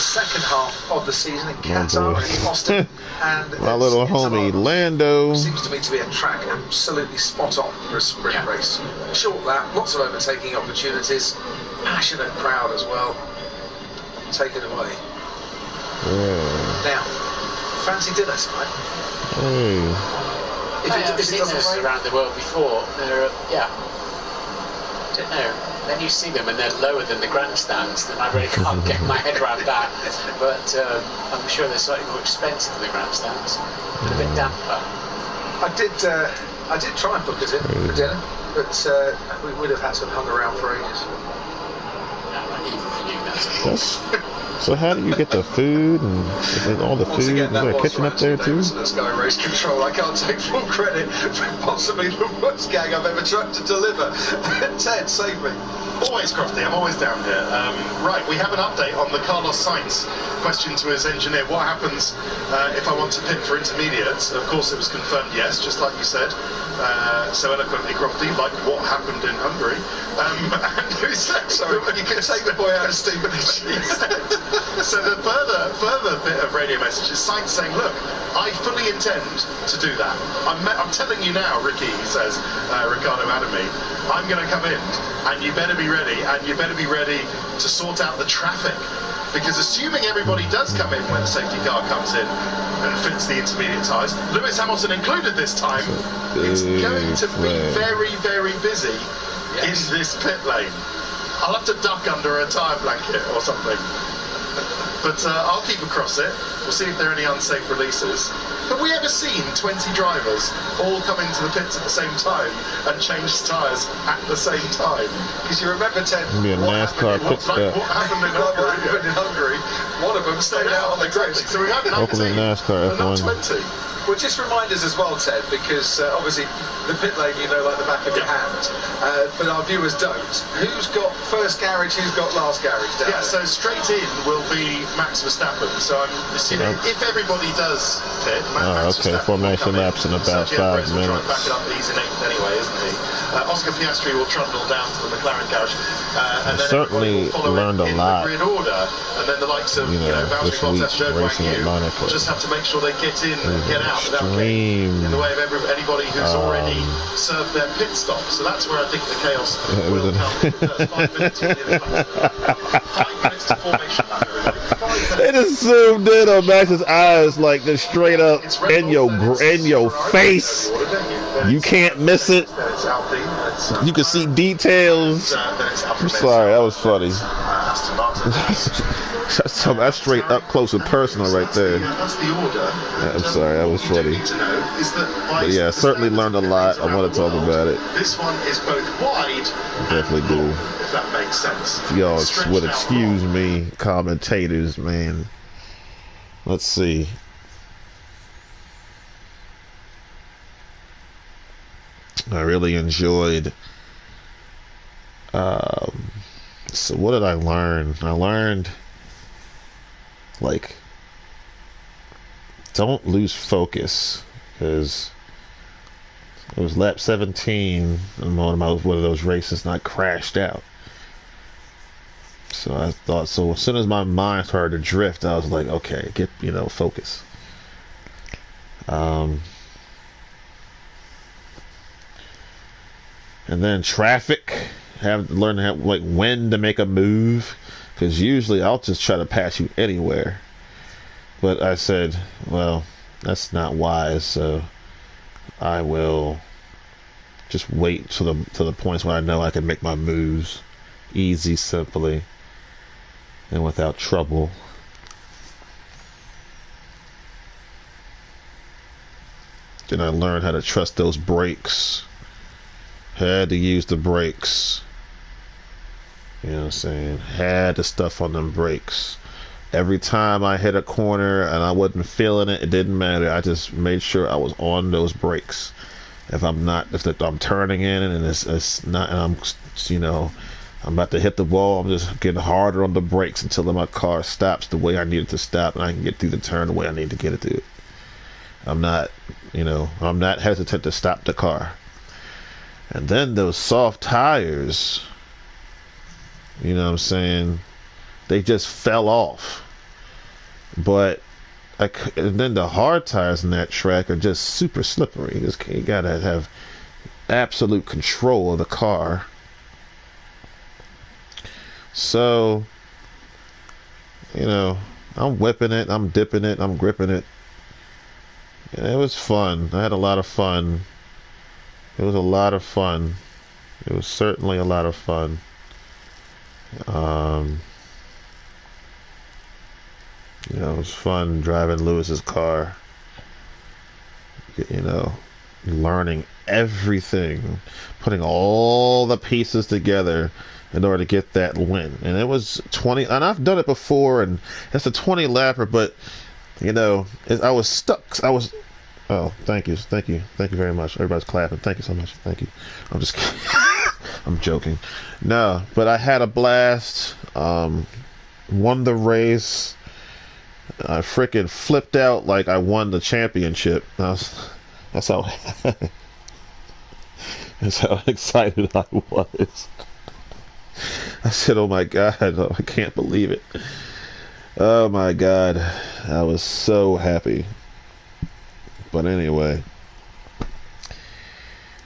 the second half of the season in Qatar and Austin. And my little homie Lando. Seems to me to be a track absolutely spot on for a sprint race. Short lap, lots of overtaking opportunities, passionate crowd as well. Take it away. Now, fancy dinner tonight? I've seen this around the world before. They're, I don't know. Then you see them and they're lower than the grandstands, then I really can't get my head around that. But I'm sure they're slightly more expensive than the grandstands, and a bit damper. I did try and book us in for dinner, but we would have had to have hung around for ages. Even for you, that's So how do you get the food and all the food? Is there a kitchen up there too? Sky Race Control. I can't take full credit for possibly the worst gag I've ever tried to deliver. Ted, save me. Always, Crofty, I'm always down here. Right, we have an update on the Carlos Sainz question to his engineer. What happens if I want to pit for intermediates? Of course, it was confirmed yes, just like you said. So eloquently, Crofty, like what happened in Hungary. And who said, sorry, you can take the boy out of Stephen. So the further bit of radio message is Sainz saying, look, I fully intend to do that. I'm telling you now, Ricky, he says, Ricardo Adami, I'm going to come in and you better be ready, and you better be ready to sort out the traffic. Because assuming everybody does come in when the safety car comes in and fits the intermediate tyres, Lewis Hamilton included this time, it's going to be very, very busy in this pit lane. I'll have to duck under a tyre blanket or something. But I'll keep across it. We'll see if there are any unsafe releases. Have we ever seen 20 drivers all come into the pits at the same time and change tyres at the same time? Because you remember, Ted, be a NASCAR pit stop. What happened in Hungary? One of them stayed out on the grid. So we have 19, Opening NASCAR but not F1. 20. Well, just remind us as well, Ted, because obviously the pit lane you know like the back of your hand, but our viewers don't. Who's got first garage, who's got last garage down there? So straight in will be Max Verstappen. So I'm assuming if everybody does pit, Max Verstappen formation laps in about 5 minutes. Try and back it up, he's in 8th anyway, isn't he? Oscar Piastri will trundle down to the McLaren garage. And then certainly learned a lot. Grid order, and then the likes of Valtteri Bottas, Zhou Guanyu will just have to make sure they get in and get out without getting in the way of anybody who's already served their pit stop. So that's where I think the chaos will come. 5 minutes. 5 minutes to formation lap, everybody. They just zoomed in on Max's eyes, like just straight up in your face. You can't miss it. You can see details. I'm sorry, that was funny. That's straight up close and personal right there. I'm sorry, that was funny. But yeah, I certainly learned a lot. I want to talk about it. This one is both wide. Definitely do. If that makes sense. Y'all would excuse me, commentators, man. Let's see. I really enjoyed. So what did I learn? I learned, like, don't lose focus, because it was lap 17 and one of those races and I crashed out. So I thought, so as soon as my mind started to drift, I was like, okay, get, focus. And then traffic, have to learn like when to make a move, because usually I'll just try to pass you anywhere. But I said, well, that's not wise, so I will just wait to the points where I know I can make my moves easy, simply, and without trouble. Then I learned how to trust those brakes. Had to use the brakes. You know what I'm saying? Had the stuff on them brakes. Every time I hit a corner and I wasn't feeling it, it didn't matter. I just made sure I was on those brakes. If I'm turning in and it's not, and I'm about to hit the wall, I'm just getting harder on the brakes until my car stops the way I need it to stop, and I can get through the turn the way I need to get it through. I'm not hesitant to stop the car. And then those soft tires, you know what I'm saying, they just fell off. But and then the hard tires in that track are just super slippery. You gotta have absolute control of the car. So, you know, I'm whipping it, I'm dipping it, I'm gripping it. It was fun. I had a lot of fun. It was a lot of fun. It was certainly a lot of fun. You know, it was fun driving Lewis's car. You know, learning everything, putting all the pieces together in order to get that win. And it was 20, and I've done it before, and it's a 20 lapper, but you know, I was stuck. Oh, thank you very much. Everybody's clapping. Thank you so much. Thank you. I'm just kidding. I'm joking. No, but I had a blast. Won the race. I freaking flipped out like I won the championship. That's how excited I was. I said, "Oh my God, I can't believe it." Oh my God, I was so happy. But anyway,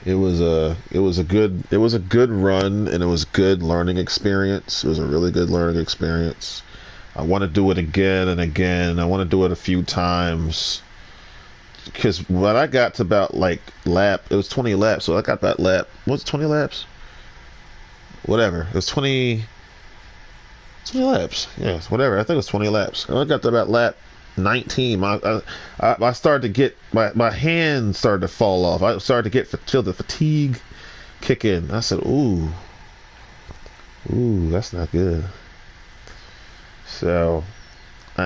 it was a good run, and it was good learning experience. It was a really good learning experience. I want to do it again and again. I want to do it a few times, because when I got to about like it was 20 laps. So I got that lap. What's 20 laps? Whatever. It was 20 laps. Yes, whatever. I think it was 20 laps. I got to about lap 19. I started to get my hands started to fall off. I started to feel the fatigue kick in. I said, "Ooh, that's not good." So,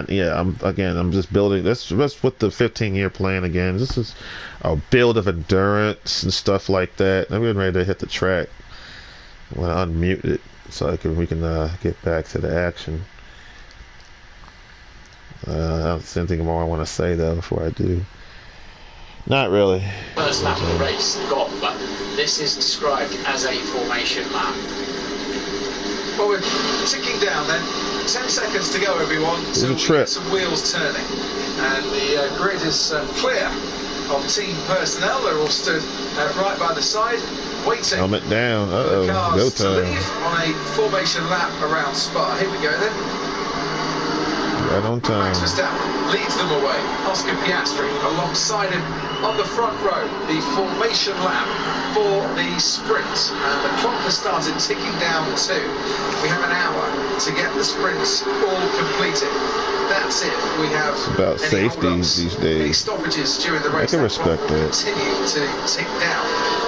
yeah, I'm just building. That's with the 15-year plan again. This is a build of endurance and stuff like that. I'm getting ready to hit the track. I'm gonna unmute it so we can get back to the action. There's anything more I want to say though before I do. Not really. First lap of the race gone, but this is described as a formation lap. Well, we're ticking down then. 10 seconds to go, everyone. So we get some wheels turning, and the grid is clear of team personnel. They're all stood right by the side, waiting. Helmet down. For the cars go to time. leave on a formation lap around Spa. Here we go then. Right on time. Max Verstappen leads them away. Oscar Piastri alongside him on the front row. The formation lap for the sprint. And the clock has started ticking down too. We have an hour to get the sprints all completed. That's it. We have it's about safety these days. Any stoppages during the race. I can respect that. Continue to tick down.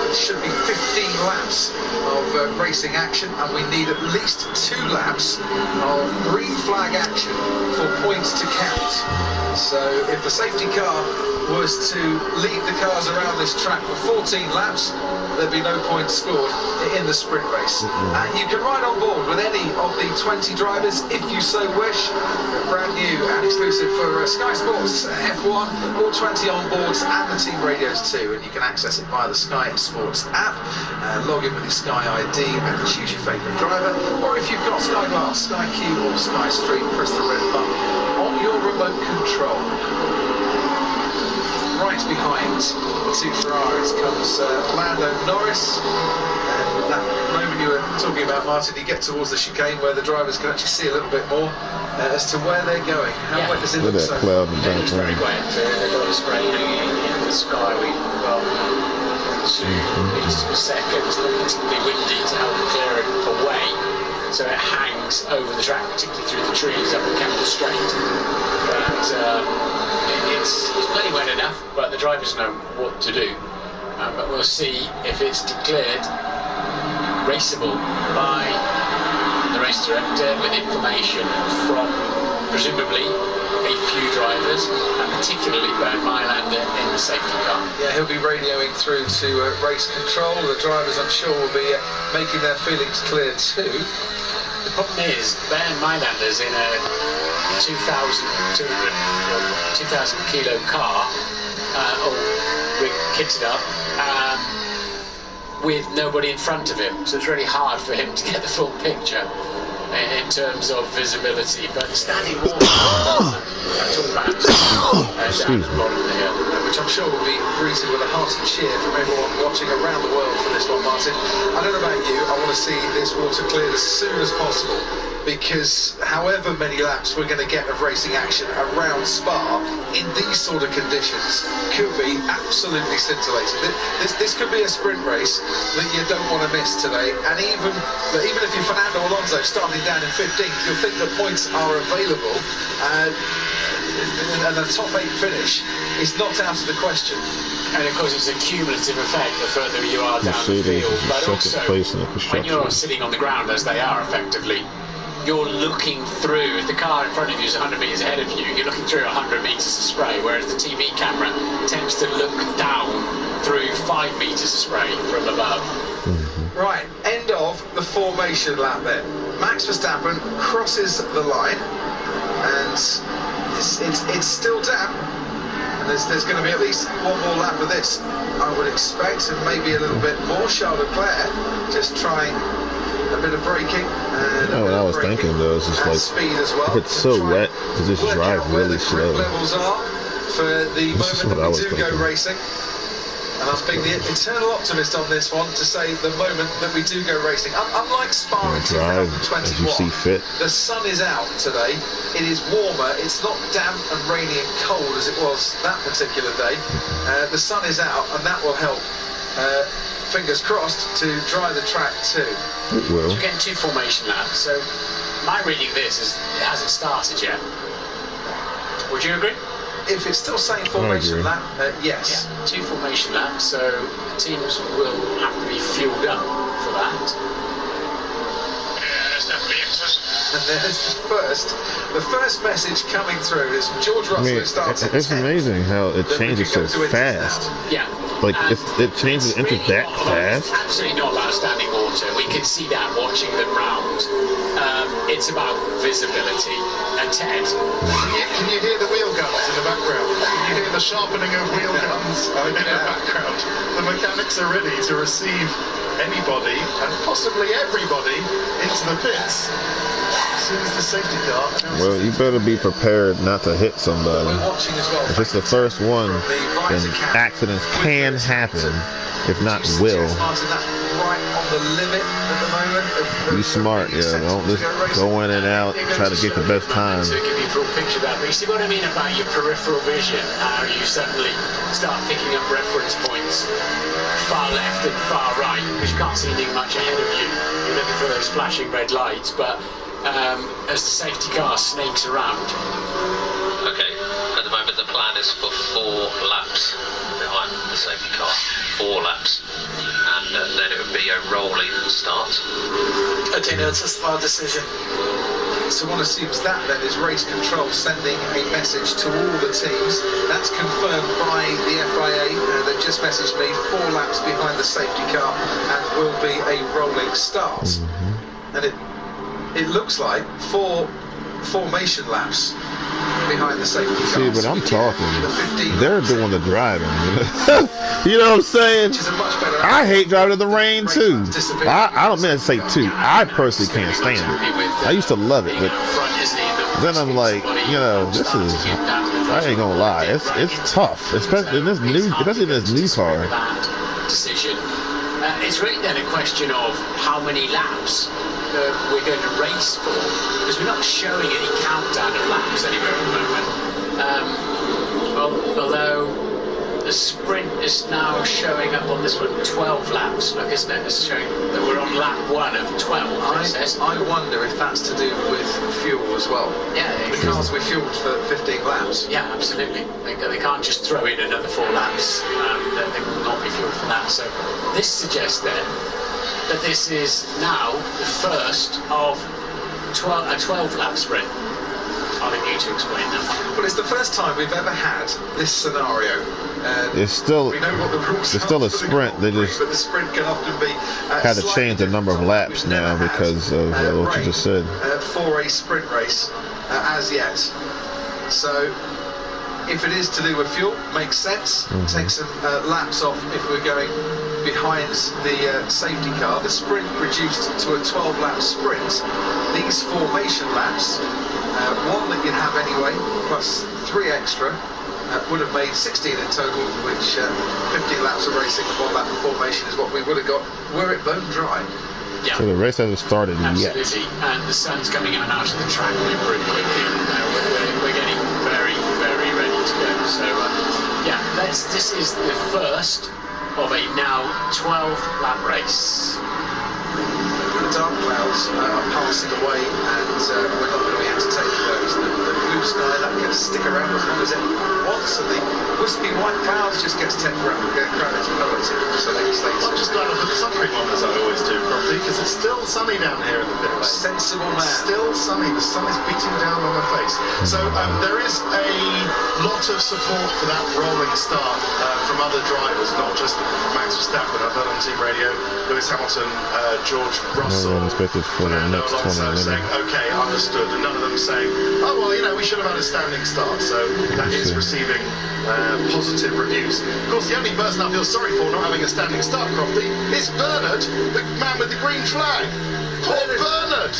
It should be 15 laps of racing action, and we need at least 2 laps of green flag action for points to count. So if the safety car was to lead the cars around this track for 14 laps, there'd be no points scored in the sprint race. You can ride on board with any of the 20 drivers if you so wish. Brand new and exclusive for Sky Sports F1, all 20 on boards and the team radios too, and you can access it via the Sky Sports app. Log in with your Sky ID and choose your favourite driver, or if you've got Sky Glass, Sky Q or Sky Stream, press the red button on your remote control. Right behind the 2 Ferraris comes Lando Norris, and that moment you were talking about, Martin, you get towards the chicane where the drivers can actually see a little bit more as to where they're going. How wet does it look so far? It's very wet. They've got a spray hanging in the sky. We've got meters per second. It's not particularly windy to help clear it away, so it hangs over the track, particularly through the trees up the Campbell Straight. But it's plenty wet enough, but the drivers know what to do. But we'll see if it's declared raceable by the race director with information from presumably a few drivers, and particularly Bernd Maylander in the safety car. Yeah, he'll be radioing through to race control. The drivers, I'm sure, will be making their feelings clear too. The problem is, Bernd Maylander's in a 2,000 kilo car, all kitted up, with nobody in front of him, so it's really hard for him to get the full picture. in terms of visibility, but standing water, down at the bottom of the hill, which I'm sure will be greeted with a hearty cheer from everyone watching around the world for this one, Martin. I don't know about you, I want to see this water cleared as soon as possible, because however many laps we're going to get of racing action around Spa in these sort of conditions could be absolutely scintillating. This could be a sprint race that you don't want to miss today, and even if you're Fernando Alonso starting down in 15th, you'll think that points are available, and a top 8 finish is not out of the question. And of course it's a cumulative effect the further you are down the field, but also when you're sitting on the ground, as they are effectively, you're looking through, if the car in front of you is 100 metres ahead of you, you're looking through 100 metres of spray, whereas the TV camera tends to look down through 5 metres of spray from above. Right, end of the formation lap then. Max Verstappen crosses the line, and it's still damp, and there's going to be at least one more lap of this, I would expect, and maybe a little bit more. Charles Leclerc just trying a bit of braking. You know what I was thinking though, is just like, speed as well. if it's so wet, to just drive really slow. Levels are for the This is moment what I that we was do go thinking. racing. And I'm being the eternal optimist on this one to say the moment that we do go racing. Unlike Spa in Drive as you see 2021, fit. the sun is out today. It is warmer. It's not damp and rainy and cold as it was that particular day. The sun is out, and that will help. Fingers crossed to dry the track too. It will. You're getting 2 formation laps, so my reading of this is it hasn't started yet. Would you agree? If it's still saying formation lap, yes. Yeah, 2 formation laps, so the teams will have to be fueled up for that. Yeah, it's definitely interesting. And there's the first message coming through is George Russell, who starts at it's 10th. amazing how it changes so fast. Yeah. Like, it changes into really that not fast. It's absolutely not about standing water. We can see that watching them round. It's about visibility. And Ted, Can you hear the wheel guns in the background? Can you hear the sharpening of wheel guns in the background? The mechanics are ready to receive anybody, and possibly everybody, into the pits as soon as the safety car announces. Well, you better be prepared not to hit somebody. We're watching as well. If it's the first one, then accidents can happen. If not, will. Martin, that's right on the limit at the moment. Be smart, yeah. Don't just go in and out, try to get the best time. to give you a full picture of that. But you see what I mean about your peripheral vision, how you suddenly start picking up reference points far left and far right, because you can't see anything much ahead of you. You're looking for those flashing red lights, but as the safety car snakes around. Okay, at the moment the plan is for 4 laps behind the safety car. 4 laps. And then it would be a rolling start. I think that's a smart decision. So one assumes that then is race control sending a message to all the teams. That's confirmed by the FIA. They've just messaged me 4 laps behind the safety car and will be a rolling start. And it looks like 4 formation laps behind the safety car. See, but I'm talking. The 15 They're doing the driving. You know what I'm saying? which is a much better I hate driving in the rain too. I don't mean to say too. I personally can't stand it. I used to love it, but then I'm like, you know, this is. I ain't gonna lie, it's tough, especially in this new car. Decision. It's really then a question of how many laps we're going to race for, because we're not showing any countdown of laps anywhere at the moment. Although the sprint is now showing up on this one 12 laps, look, isn't it? It's showing that we're on lap 1 of 12. It says. I wonder if that's to do with fuel as well. Yeah, The cars were fueled for 15 laps. yeah, absolutely. They can't just throw in another 4 laps. They will not be fueled for that. So this suggests then that this is now the first of a 12 lap sprint. I'll leave you to explain that. Well, it's the first time we've ever had this scenario. It's still We know what the rules it's are still a for the sprint. They Grand Prix, just but the sprint can often be had to slightly change the number of different. laps We've never now had, because of what you rain, just said. for a sprint race as yet. So if it is to do with fuel, makes sense. Take some laps off if we're going behind the safety car. The sprint reduced to a 12-lap sprint these formation laps, one that you have anyway, plus 3 extra, would have made 16 in total, which 15 laps of racing and 1 lap of formation is what we would have got were it bone dry. Yeah. So the race hasn't started yet. Absolutely, and the sun's coming out of the track pretty quickly. We're getting very, very ready to go. So, yeah, this is the first of a now 12-lap race. The dark clouds are passing away, and we're not going to be entertaining those. The blue sky, that can stick around as long as it wants, and the wispy white clouds just gets crowded into colours. So I'm just glad I put the sun cream on, as I always do, properly, because it's still sunny down here in the pit lane. Sensible man. Still sunny. The sun is beating down on my face. So there is a lot of support for that rolling start from other drivers, not just Max Verstappen. I've heard on team radio Lewis Hamilton, George Russell, expected for the next 20 minutes. Saying, okay, understood, and none of them saying, oh well, you know, we should have had a standing start. So that is receiving positive reviews. Of course, the only person I feel sorry for not having a standing start, Crofty, is Bernard, the man with the green flag. Poor Bernard!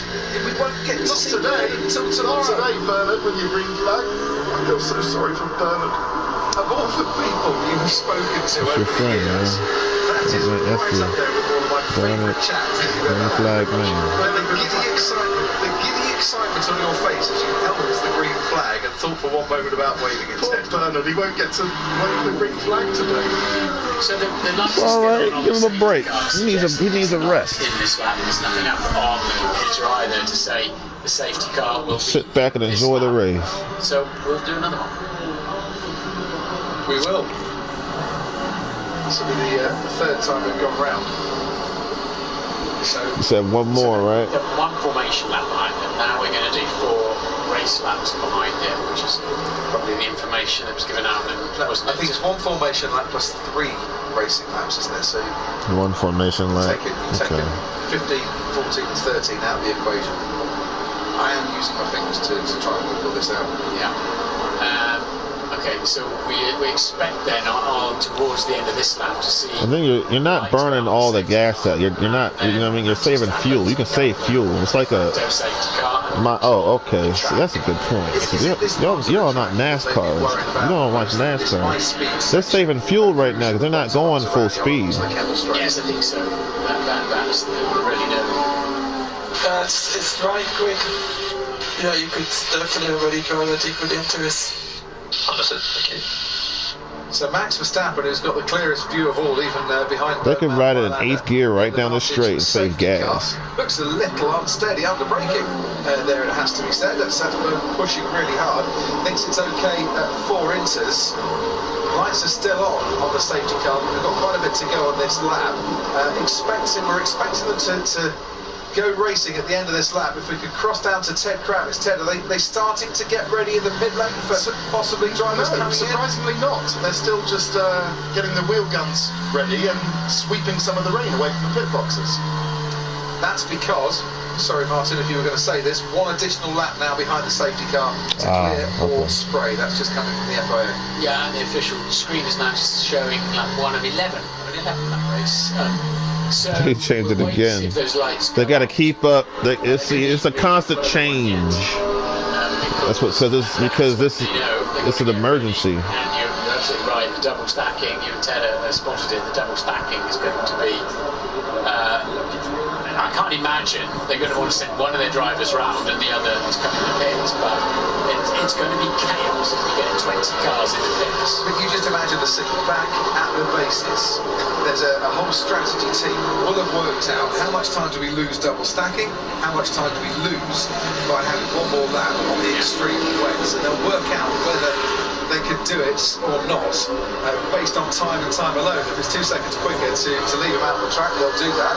We won't get to see today. until tomorrow. Not today, Bernard, with your green flag. I feel so sorry for Bernard. Of all the people you've spoken to over the years, that is right up there with one of my favourite chats. Green flag man. When the giddy excitement on your face as you held the green flag and thought for one moment about waving it. Poor Bernard, he won't get to wave the green flag today. So the All right, give him a break. He needs a rest. In this lap, there's nothing up on the computer either to say the safety car will Sit back and enjoy the race. So we'll do another one. We will. This will be the third time we've gone round. So You said one more, right? One formation lap behind them. Now we're going to do 4 race laps behind it, which is probably the information that was given out. I think it's 1 formation lap plus 3 racing laps, isn't it? So 1 formation lap. take it 15, 14, 13 out of the equation. I am using my fingers to try and work all this out. Yeah. Okay, so we expect then on towards the end of this lap to see. I think you're not burning all the gas out. You're not. You know what I mean? You're saving fuel. You can save fuel. It's like a. Okay. So that's a good point. So y'all not NASCARs. You don't watch NASCAR. They're saving fuel right now because they're not going full speed. Yes, I think so. That's really no. It's right quick. Yeah, you could definitely already draw that equal into his. Understood. Okay. So Max Verstappen, who's got the clearest view of all, even behind. They could ride it in 8th gear right down the straight and save gas. Looks a little unsteady under braking. There it has to be said. That's pushing really hard. Thinks it's okay at 4 inters. Lights are still on the safety car. We've got quite a bit to go on this lap. We're expecting them to go racing at the end of this lap. If we could cross down to Ted Kravitz. Ted, are they starting to get ready in the pit lane for possibly drivers coming in? Surprisingly not. They're still just getting the wheel guns ready and sweeping some of the rain away from the pit boxes. That's because, sorry Martin if you were going to say this, 1 additional lap now behind the safety car to clear or spray. That's just coming from the FIA. Yeah, and the official screen is now just showing lap 1 of 11. An 11 lap race. So They changed it again. They got to keep up. It's a constant change. That's what. So because this is an emergency. And you're absolutely right. The double stacking. You and Ted spotted it. The double stacking is going to be. I can't imagine they're going to want to send one of their drivers round and the other to come in the pits, but it's going to be chaos if we get 20 cars in the pits. But you just imagine the scene back at the bases. There's a whole strategy team will have worked out how much time do we lose double stacking, how much time do we lose by having 1 more lap on the extreme wets, and they'll work out whether they could do it or not based on time and time alone. If it's 2 seconds quicker to leave them out on the track, they'll do that.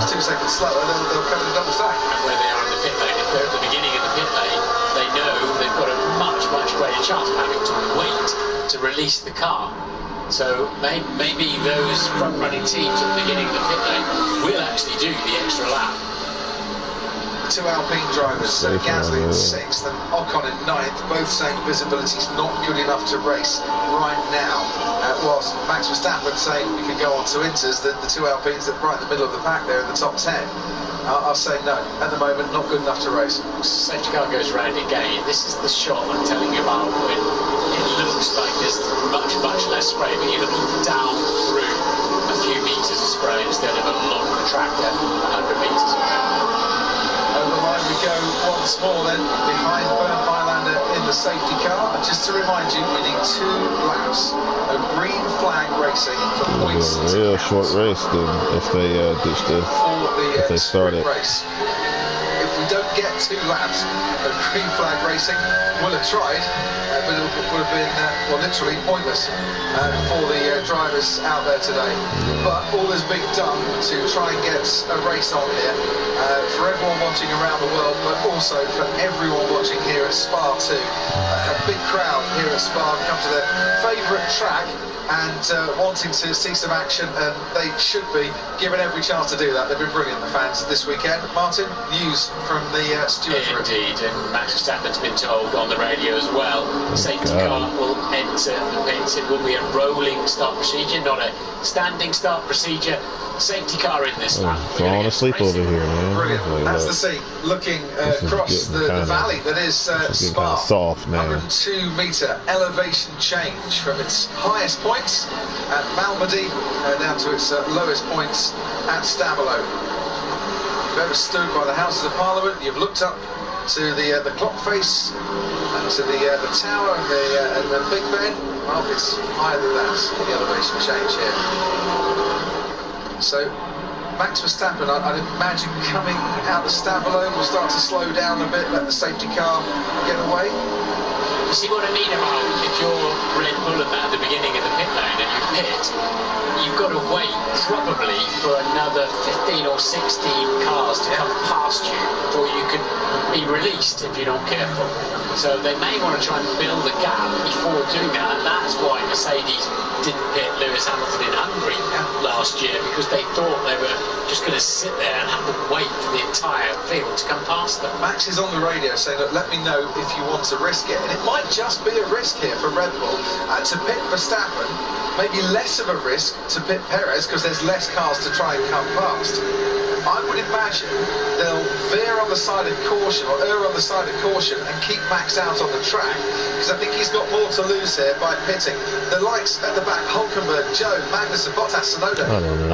If it's 2 seconds slower, they'll come in the double stack. And where they are in the pit lane, if they're at the beginning of the pit lane, they know they've got a much, much greater chance of having to wait to release the car. So maybe those front-running teams at the beginning of the pit lane will actually do the extra lap. 2 Alpine drivers, Gasly in 6th and Ocon in 9th, both saying visibility's not good enough to race right now. While got Max Verstappen saying we could go on to Inters, the two Alpines that are right in the middle of the pack there in the top 10, are saying no, at the moment, not good enough to race. Safety car goes round again. This is the shot I'm telling you about when it looks like there's much less spray, but you're looking down through a few metres of spray instead of a long tractor, 100 metres away. Over the line we go once more then, behind Bernd Mailander in the safety car. And just to remind you, we need 2 laps of green flag racing for points. It's a real short race then, if they ditch this, if they start it. Race. If we don't get 2 laps of green flag racing, we'll have tried, but it would have been, well, literally pointless for the drivers out there today. But all is being done to try and get a race on here for everyone watching around the world, but also for everyone watching here at Spa too. A big crowd here at Spa come to their favourite track and wanting to see some action, and they should be given every chance to do that. They've been brilliant, the fans, this weekend. Martin, news from the stewards room. Indeed, and Max Verstappen's been told on the radio as well, the safety car will enter the pits. It will be a rolling start procedure, not a standing start procedure. Safety car in this lap. Falling asleep over here, man. Brilliant. That's the scene, looking across the valley that is Spa. Soft now. 102 metre elevation change from its highest points at Malmedy down to its lowest points at Stabilo. You've ever stood by the Houses of Parliament, you've looked up to the clock face and to the tower and the Big Ben. Well, it's higher than that, the elevation change here. So Max Verstappen, I'd imagine, coming out of Stabilo will start to slow down a bit, let the safety car get away. You see what I mean about if you're Red Bull at the beginning of the pit lane and you pit, you've got to wait probably for another 15 or 16 cars to come past you before you can be released if you're not careful. So they may want to try and build a gap before doing that, and that's why Mercedes didn't pit Lewis Hamilton in Hungary last year, because they thought they were just going to sit there and have to wait for the entire field to come past them. Max is on the radio saying, look, let me know if you want to risk it. And it might just be a risk here for Red Bull to pit Verstappen, maybe less of a risk to pit Perez because there's less cars to try and come past. I would imagine they'll veer on the side of caution, or err on the side of caution, and keep Max out on the track, because I think he's got more to lose here by pitting. The likes at the back, Hulkenberg, Joe, Magnussen, Bottas, Tsunoda,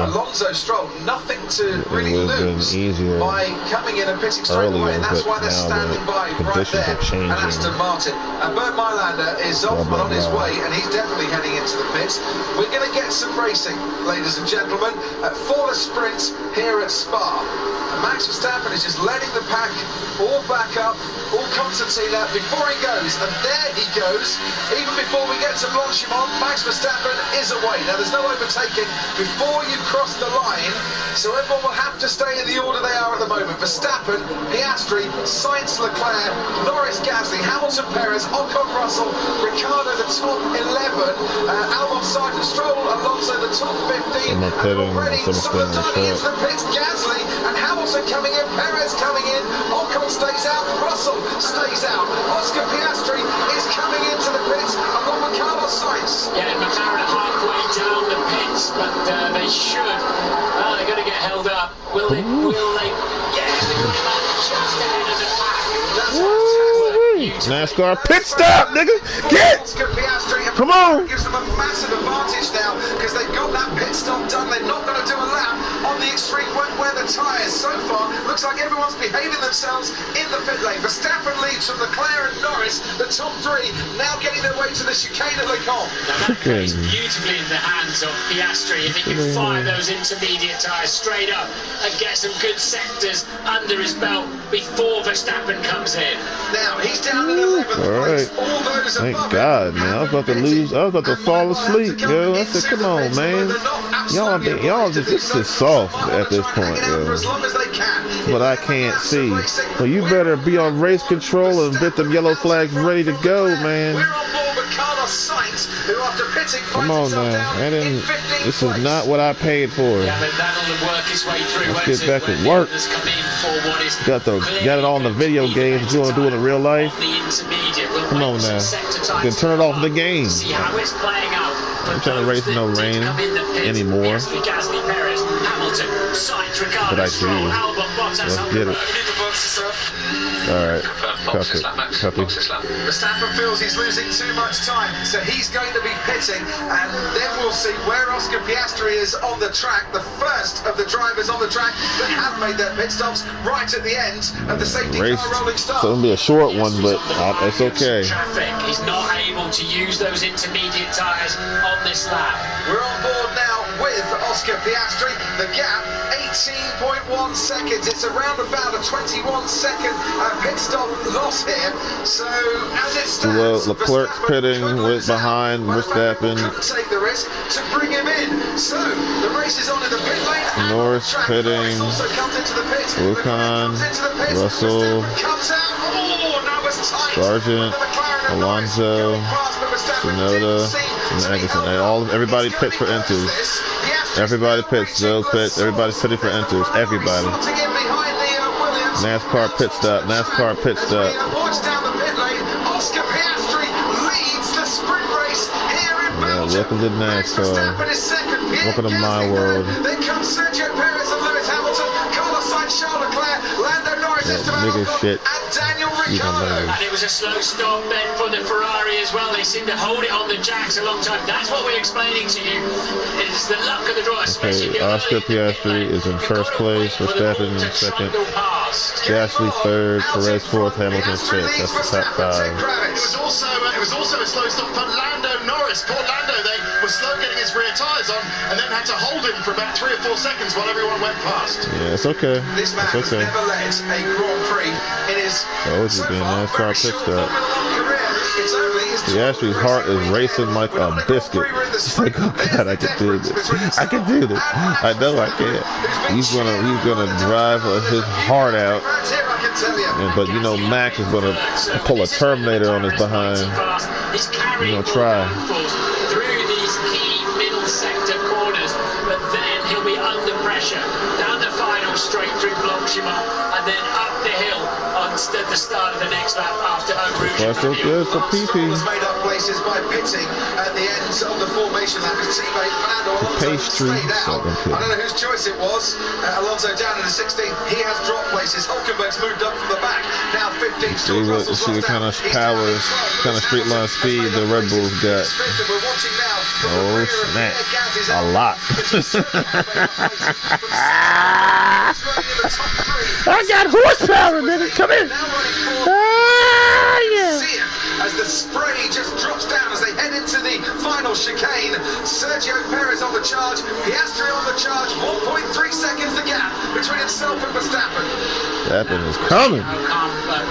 Alonso, Stroll, nothing to really lose by coming in and pitting straight away, and that's why they're standing by right there. And Aston Martin. And Bernd Mailander is off and on his way, and he's definitely heading into the pits. We're going to get some racing, ladies and gentlemen, for the sprint here at Spa. And Max Verstappen is just letting the pack all back up, all concertina before he goes, and there he goes. Even before we get to Blanchimont, Max Verstappen is away. Now there's no overtaking before you cross the line, so everyone will have to stay in the order they are at the moment. Verstappen, Piastri, Sainz, Leclerc, Norris, Gasly, Hamilton, Perez, Ocon, Russell, Ricciardo the top 11, Albon, Sargent, Stroll, Alonso the top 15, and already some of them diving into the pits. Gasly and Hamilton coming in, Perez coming in, Ocon stays out, Russell stays out, Oscar Piastri is coming into the pits along with Carlos Sainz. Yeah, McLaren are halfway down the pits, but they should. They're going to get held up. Will they? Yes, they're going to just ahead of the pack. NASCAR pit stop, nigga! Get! Come on! Gives them a massive advantage now because they've got that pit stop done. They're not going to do a lap on the extreme wet weather tyres. So far, looks like everyone's behaving themselves in the pit lane. Verstappen leads from Leclerc and Norris, the top 3, now getting their way to the chicane at Le Mans. Now that plays beautifully in the hands of Piastri if he can fire those intermediate tyres straight up and get some good sectors under his belt before Verstappen comes in. Now he's down in 11th place. All those Thank God, man. I was about to lose. I was about to fall asleep, yo. I said, come on, man. Y'all just soft at this point, yo. But I can't see. Well, you better be on race control and get them yellow flags ready to go, man. Come on now. This is not what I paid for. Let's get back to work. Got it on the video games. You want to do it in real life? Come on now. You can turn it off the game. I'm trying to race no rain anymore. But I do. Let's get it. Alright. Cuff it. Verstappen feels he's losing too much time, so he's going to be pitting, and then we'll see where Oscar Piastri is on the track, the first of the drivers on the track that have made their pit stops right at the end of the safety car rolling start. So it'll be a short one, but it's okay. Traffic. He's not able to use those intermediate tyres on this lap. We're on board now with Oscar Piastri. The gap, 18.1 seconds. It's around about a 21-second pit stop loss here. So as it stands, Leclerc pitting with behind Verstappen. Take the risk to bring him in. So the race is on in the pit lane. Norris pitting. Lucan, Russell, Sargent, Alonso, Tsunoda, and Anderson. Everybody pits for enters. Everybody pits. Joe pits. Everybody's pitting for enters. Everybody. NASCAR pit stop. NASCAR pit stop. Yeah, welcome to NASCAR. Welcome to my world. Then comes Sergio Perez and Lewis Hamilton, Carlos Sainz, Charles Leclerc, Lando Norris, nigga shit. and Daniel Ricciardo. And it was a slow stop then for the Ferrari as well. They seem to hold it on the jacks a long time. That's what we're explaining to you. It's the luck of the draw, especially. Okay, Oscar Piastri is in first place, Verstappen in second, Gasly third, Perez fourth, Hamilton fifth. That's the top five. It was also a slow stop for Lando Norris. Poor Lando, they were slow getting his rear tyres on, and then had to hold him for about 3 or 4 seconds while everyone went past. Yeah, it's okay. This man it's okay. has never led a Grand Prix in his NASCAR pit stop. Piastri's heart is racing like a biscuit. It's like, oh God, I can do this. I can do this. I know I can. He's gonna drive his heart out. But you know, Max is gonna pull a Terminator on his behind. He's gonna try. Through these key middle sector corners, but then he'll be under pressure down the final straight through Blanchimont, and then up the hill on the start of the next lap after Eau Rouge. That's so good for PP. Was made up places by pitting at the end of the formation lap. His teammate Fernando Alonso stayed out. I don't know whose choice it was. Alonso down in the 16th. He has dropped places. Hulkenberg's moved up from the back. Now 15th. See what kind of power, kind of straight line speed the Red Bulls got. Oh snap! A lot. I got horsepower, nigga. Come in. As the spray just drops down as they head into the final chicane. Sergio Perez on the charge, Piastri on the charge, 1.3 seconds the gap between himself and Verstappen. Verstappen is coming. How calm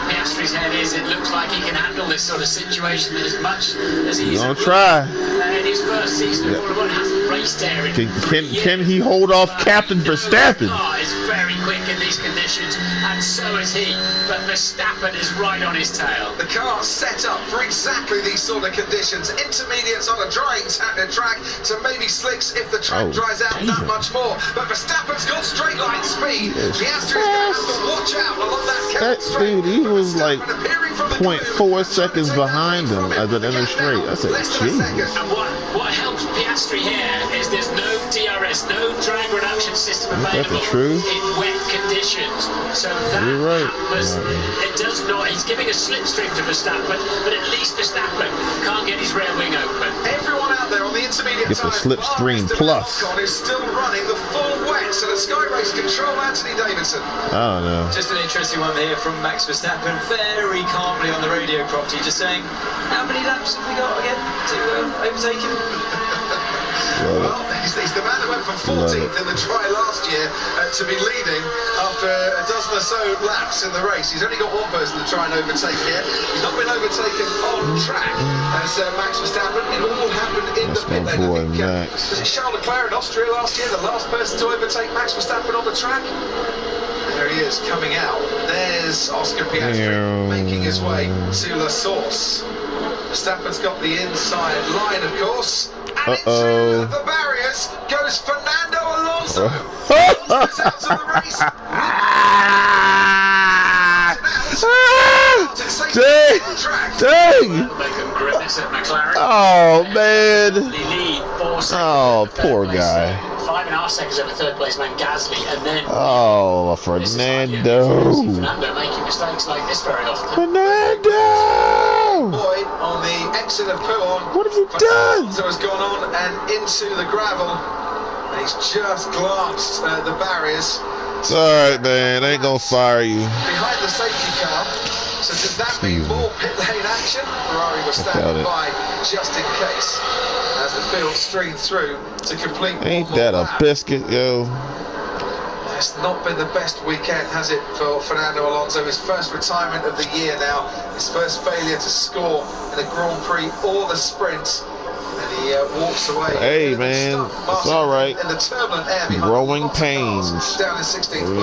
Piastri's head is. It looks like he can handle this sort of situation as much as he's gonna try. In his first season, Formula 1 hasn't raced there. Can he hold off Captain Verstappen? The car is very quick in these conditions, and so is he. But Verstappen is right on his tail. The car's set up for exactly these sort of conditions. Intermediates on a drying track to maybe slicks if the track dries out that much more. But Verstappen's got straight line speed. Piastri's going to have to watch out along that straight. Dude, he was like 0.4 seconds behind him as an inner straight. I said, Jesus. And what helps Piastri here is there's no DRS, no drag reduction system available in wet conditions. So that happens. It does not. He's giving a slipstream to Verstappen, but at least Verstappen can't get his rear wing open. Everyone out there on the intermediate get the slipstream plus. Is still running the full wet, so the Sky Race control Anthony Davidson. I don't know. Just an interesting one here from Max Verstappen, very calmly on the radio property, just saying, how many laps have we got again to overtake him? Well, he's the man that went from 14th in the try last year to be leading after a dozen or so laps in the race. He's only got one person to try and overtake here. He's not been overtaken on track as Max Verstappen. It all happened in the pit lane. Was it Charles Leclerc in Austria last year, the last person to overtake Max Verstappen on the track? There he is coming out. There's Oscar Piastri making his way to La Source. Verstappen's got the inside line, of course. And into the barriers goes Fernando Alonso. Out to the race. Dang! Griffiths at McLaren. Oh, man. They lead 4 seconds. Oh, poor guy. 5.5 seconds over third place man Gasly, and then Fernando. Fernando making mistakes like this very often. Fernando! Boy, on the exit of Pillon. What have you done? So has gone on and into the gravel. And he's just glanced at the barriers. It's alright, man. I ain't gonna fire you. Behind the safety car. So does that mean more pit lane action? Ferrari was standing by just in case as the field streamed through to complete. Ain't that a biscuit, yo? It's not been the best weekend, has it, for Fernando Alonso? His first retirement of the year now. His first failure to score in the Grand Prix or the sprint. And he walks away. Hey, man, it's all right. In the turbulent air growing pains. Down in 16th place. You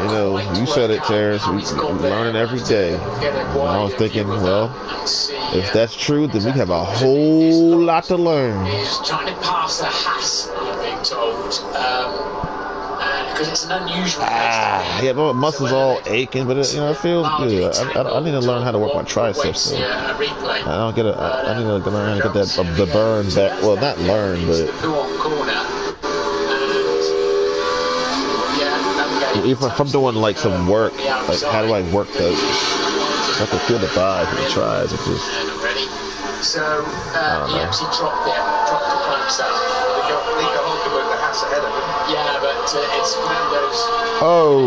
know what I mean? You said it, Terrence. We learning every day. And I was thinking, well, if that's true, then we have a whole lot to learn. He's trying to pass a Haas, I'm being told. Because it's an unusual yeah, my muscles all aching, but it feels good. I need to learn how to work my triceps. So. I don't get I need to learn how to get the burn back. Well, not learn, but if I'm doing like some work, like how do I work those? I can feel the thighs and the tries. It's just. So he actually dropped the pumps out. Nico Hulkenberg, the Haas ahead of him. Yeah, but it's Fernando's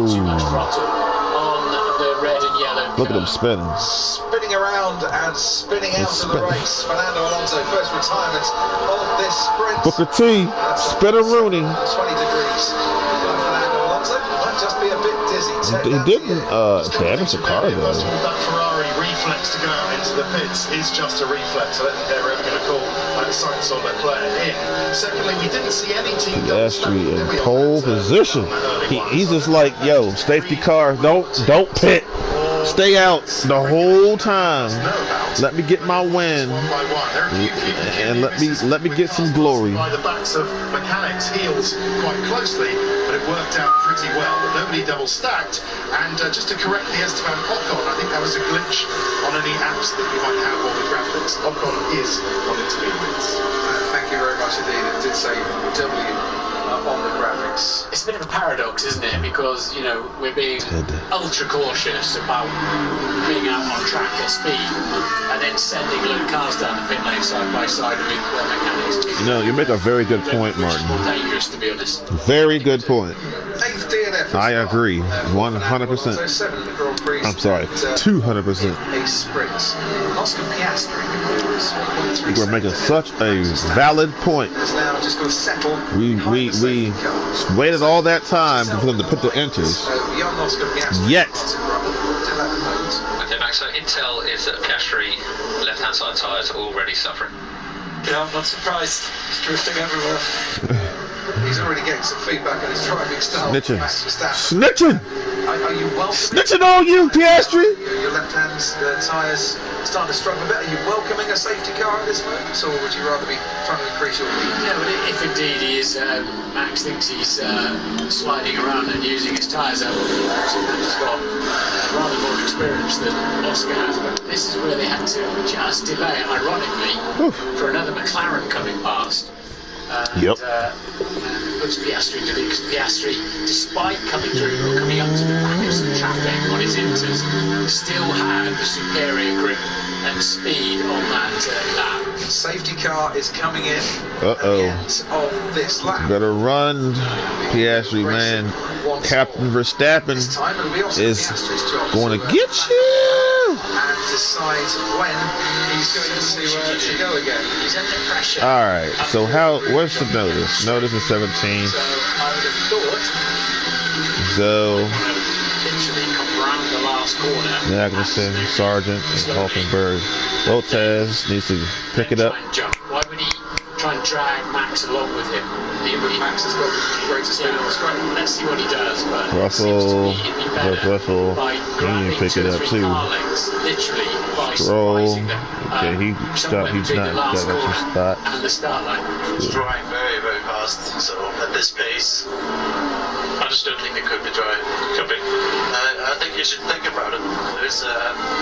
too much throttle on the red and yellow. Look at him spinning. Spinning around and spinning out of the race. Fernando Alonso, first retirement of this sprint. Booker T, Spinner Rooney. 20 degrees. Fernando Alonso might just be a bit dizzy. He didn't damage the car though. That Ferrari reflex to go out into the pits is just a reflex. I don't think they're ever going to call Sainz or Leclerc in. Secondly, we didn't see any team. Piastri in pole position. He's just like, yo, safety car, don't pit. Stay out the whole time. Let me get my win, and let me get some glory. By the backs of mechanics' heels quite closely, but it worked out pretty well. But nobody double stacked. And just to correct the Esteban Ocon, I think that was a glitch on any apps that you might have on the graphics. Ocon is on intermediates. Thank you very much indeed. It did say W on the graphics. It's a bit of a paradox, isn't it? Because, we're being ultra cautious about being out on track at speed and then sending little cars down the pit lane side by side with mechanics. No, you make a very good point, Martin. More dangerous, to be honest. Very good point. 8th DNF. I agree, 100%. I'm sorry, 200%. A sprint. Oscar Piastri. We're making such a valid point. Now just going to settle. We waited all that time for them to put the entries. Yet. Okay, Max, so intel is that Piastri left-hand side tyres are already suffering. Yeah, I'm not surprised. He's drifting everywhere. He's already getting some feedback on his driving style. Snitching. Are you welcoming? Snitching on you, Piastri. Your left hand's tyres starting to struggle a bit. Are you welcoming a safety car at this moment, or would you rather be trying to increase your lead? Yeah, but if indeed he is, Max thinks he's sliding around and using his tyres out. He's got rather more experience than Oscar has, but this is where they had to just delay, ironically, for another McLaren coming past. Yep. Puts Piastri into because Piastri, despite coming up to the back of some traffic on his inters, still had the superior grip and speed on that lap. Safety car is coming in. Of this lap. Better run, Piastri, man. Captain Verstappen is going to get you. And decide when he's going to go again. He's under pressure. All right. So where's the notice? Notice is 17. So I would have thought. So. Literally come round the last corner. Magnussen, Sargent, and Hulkenberg. Bottas needs to pick it up. Why would he try and drag Max along with him? Max has got greater speed on the straight. Let's see what he does. But Russell, he can pick it up too. literally by Stroll. surprising them. Okay, he's somewhere not between the last got corner some spot. and the start line. It's drying very, very fast. So at this pace, I just don't think it could be dry. Could be. I think you should think about it. There's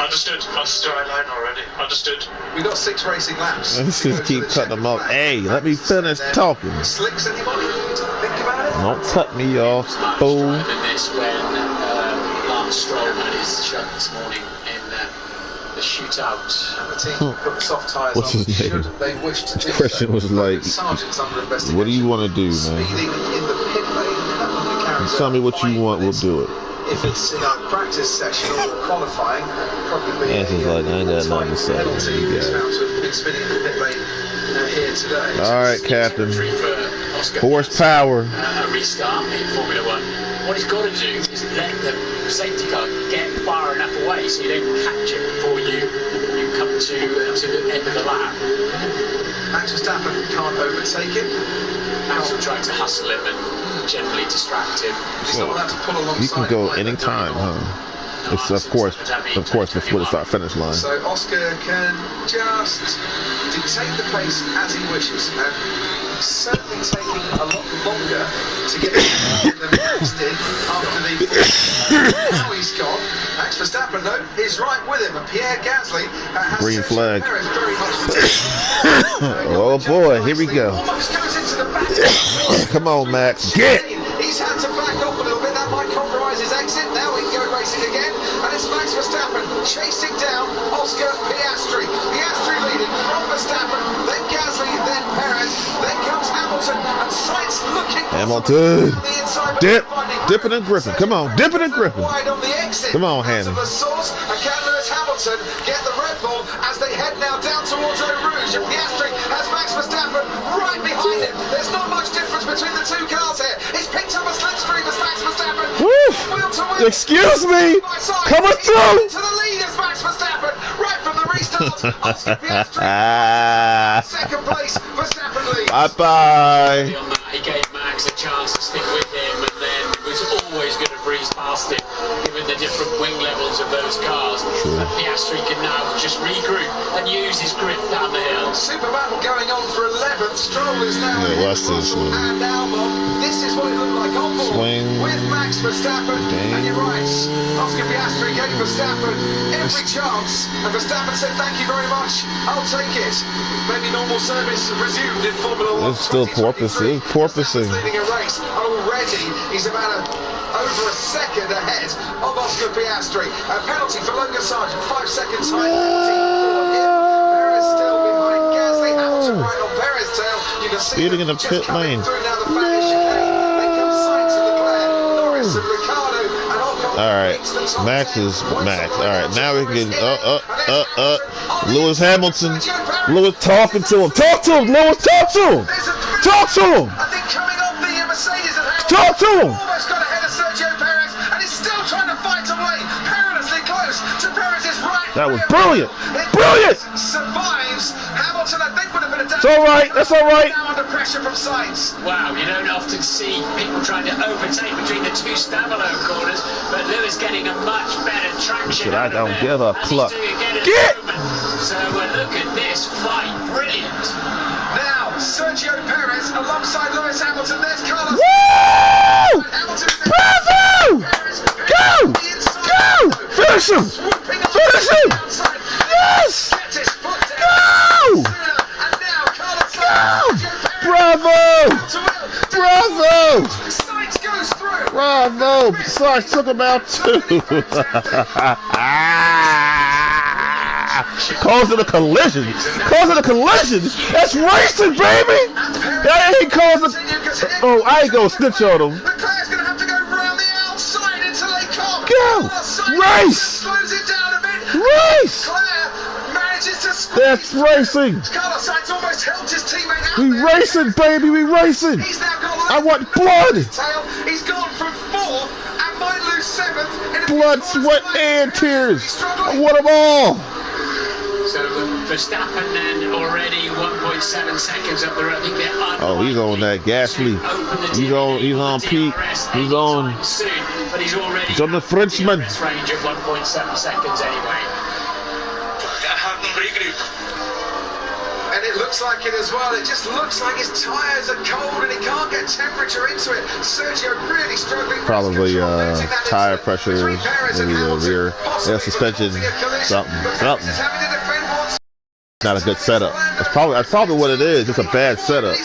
understood. That's a dry line already. Understood. We've got 6 racing laps. Let's just keep cutting them off. Hey, let me finish talking. Slicks, anybody? Think about it. Don't cut me off, fool. In this when Lance Stroll had his shot this morning in the shootout. And the team put the soft tyres What's on. his name? Should they wish to do Question so. was like, Sergeant's under investigation. what do you want to do, man? Speeding in the pit lane. That would be carried Tell me out what you 5 want, we'll minutes. do it. If it's in our practice session or qualifying, probably be Answer's like, I ain't got nothing to say. penalty. You These got it. rounds have been spinning in the pit lane here today. All right, Captain. For Oscar Horsepower. a restart in Formula One. What he's got to do is let the safety car get far enough away so you don't catch it before you come to the end of the lap. Max Verstappen can't overtake him. Hamilton trying to hustle him and generally distract him. He's not allowed to pull alongside. You can go him either. anytime, huh? It's of course before the start finish line. So Oscar can just dictate the pace as he wishes, and certainly taking a lot longer to get than Max did after the. Now he's gone. Max Verstappen, though, is right with him, and Pierre Gasly has Green Sergio flag. Perez very much. Oh boy, here we go. Almost goes into the back. Come on, Max, get! He's had to back off a little bit. That might compromise his exit. Now he can go racing again. And it's Max Verstappen chasing down Oscar Piastri. Piastri leading from Verstappen, then Gasly, then Perez, then comes Hamilton, and Sainz looking Hamilton. on the inside. Dipping and gripping. Come on, dipping and gripping. Wide on the exit. Come on, Out Hannah. of the source, and can Lewis Hamilton get the Red Bull as they head now down towards Eau Rouge? And Piastri has Max Verstappen right behind him. There's not much difference between the two cars here. He's picked up a slipstream as Max Verstappen. Woo! Wheel to wheel. Excuse me! By side. Coming He's through! into the lead as Max Verstappen right from the restart. Oscar Piastri. Second place, Verstappen leads. Bye-bye. On that, he gave Max a chance to stick with him, and then was always going to breeze past him, given the different wing levels of those cars. True. And Piastri can now just regroup and use his grip down the hill. Super battle going on for 11th. Stroll is now Yeah, watch this, Russell and Albon. This is what it looked like on board Swing. with Max Verstappen. And you're right, Oscar Piastri gave Verstappen every chance. And Verstappen said, thank you very much, I'll take it. Maybe normal service resumed in Formula 1. It's still porpoising. It's porpoising. Verstappen's leading a race. Already, he's about over a second ahead of Oscar Piastri. A penalty for Logan Sargent, 5 seconds time penalty for him. Perez still behind Gasly. Hamilton right on Perez tail. You can see Speeding in the just pit coming lane. through now the Spanish chicane. Then comes Sainz and Leclerc, Norris and Ricciardo and Ocon. All right, reach the top Max 10. is Once Max. the All right, Lewis now we Hamilton can is in. Lewis Hamilton. Sergio Perez. Lewis talking to him. Talk to him, Lewis. Talk to him. There's a- Talk to him. I think coming off the Mercedes and Hamilton. Talk to him. Almost got ahead of Sergio Perez, and he's still trying to fight away perilously close to Perez's right. That was rear brilliant. wheel. It Brilliant. Survives. Hamilton, I think, would have been a It's all right. That's all right. Now under pressure from Sainz. Wow, you don't often see people trying to overtake between the two Stavelot corners, but Lewis getting a much better traction. Shit, I out of don't there, give a as he's pluck. doing again at Get! the moment. So look at this fight, brilliant. Now Sergio Perez alongside Lewis Hamilton. There's Carlos. Woo! Hamilton is Bravo! Perez. Go! The inside. Go! Finish him! Swooping on Finish him! the outside. Yes! Gets his foot down. Go! And now Carlos Go! Sergio Perez. Bravo! To wheel. Bravo! Sainz goes through. Bravo! Sarge took him out too. Causing a collision. Causing a collision. That's racing, baby. That ain't causing. Oh, I ain't gonna snitch on him. Leclerc's going to have to go round the outside into Les Coq. Go! Race! Slows it down a bit. Race! Leclerc manages to squeeze. That's racing. Carlos Sainz almost helped his teammate out We there. racing, baby. We racing. He's now got I want blood. tail. He's gone from 4th and might lose 7th. In a Blood, few sweat, corners. and tears. He's I struggling. want them all. So Verstappen then already 1.7 seconds up the road. I think they're Oh, he's on that Gasly. He's on Pete. He's on. soon, but he's already He's on the Frenchman. range of 1.7 seconds anyway. And it looks like it as well. It just looks like his tyres are cold and he can't get temperature into it. Sergio really struggling. Probably tire pressure, maybe the rear suspension, something. Not a good setup. That's probably what it is. It's a bad setup.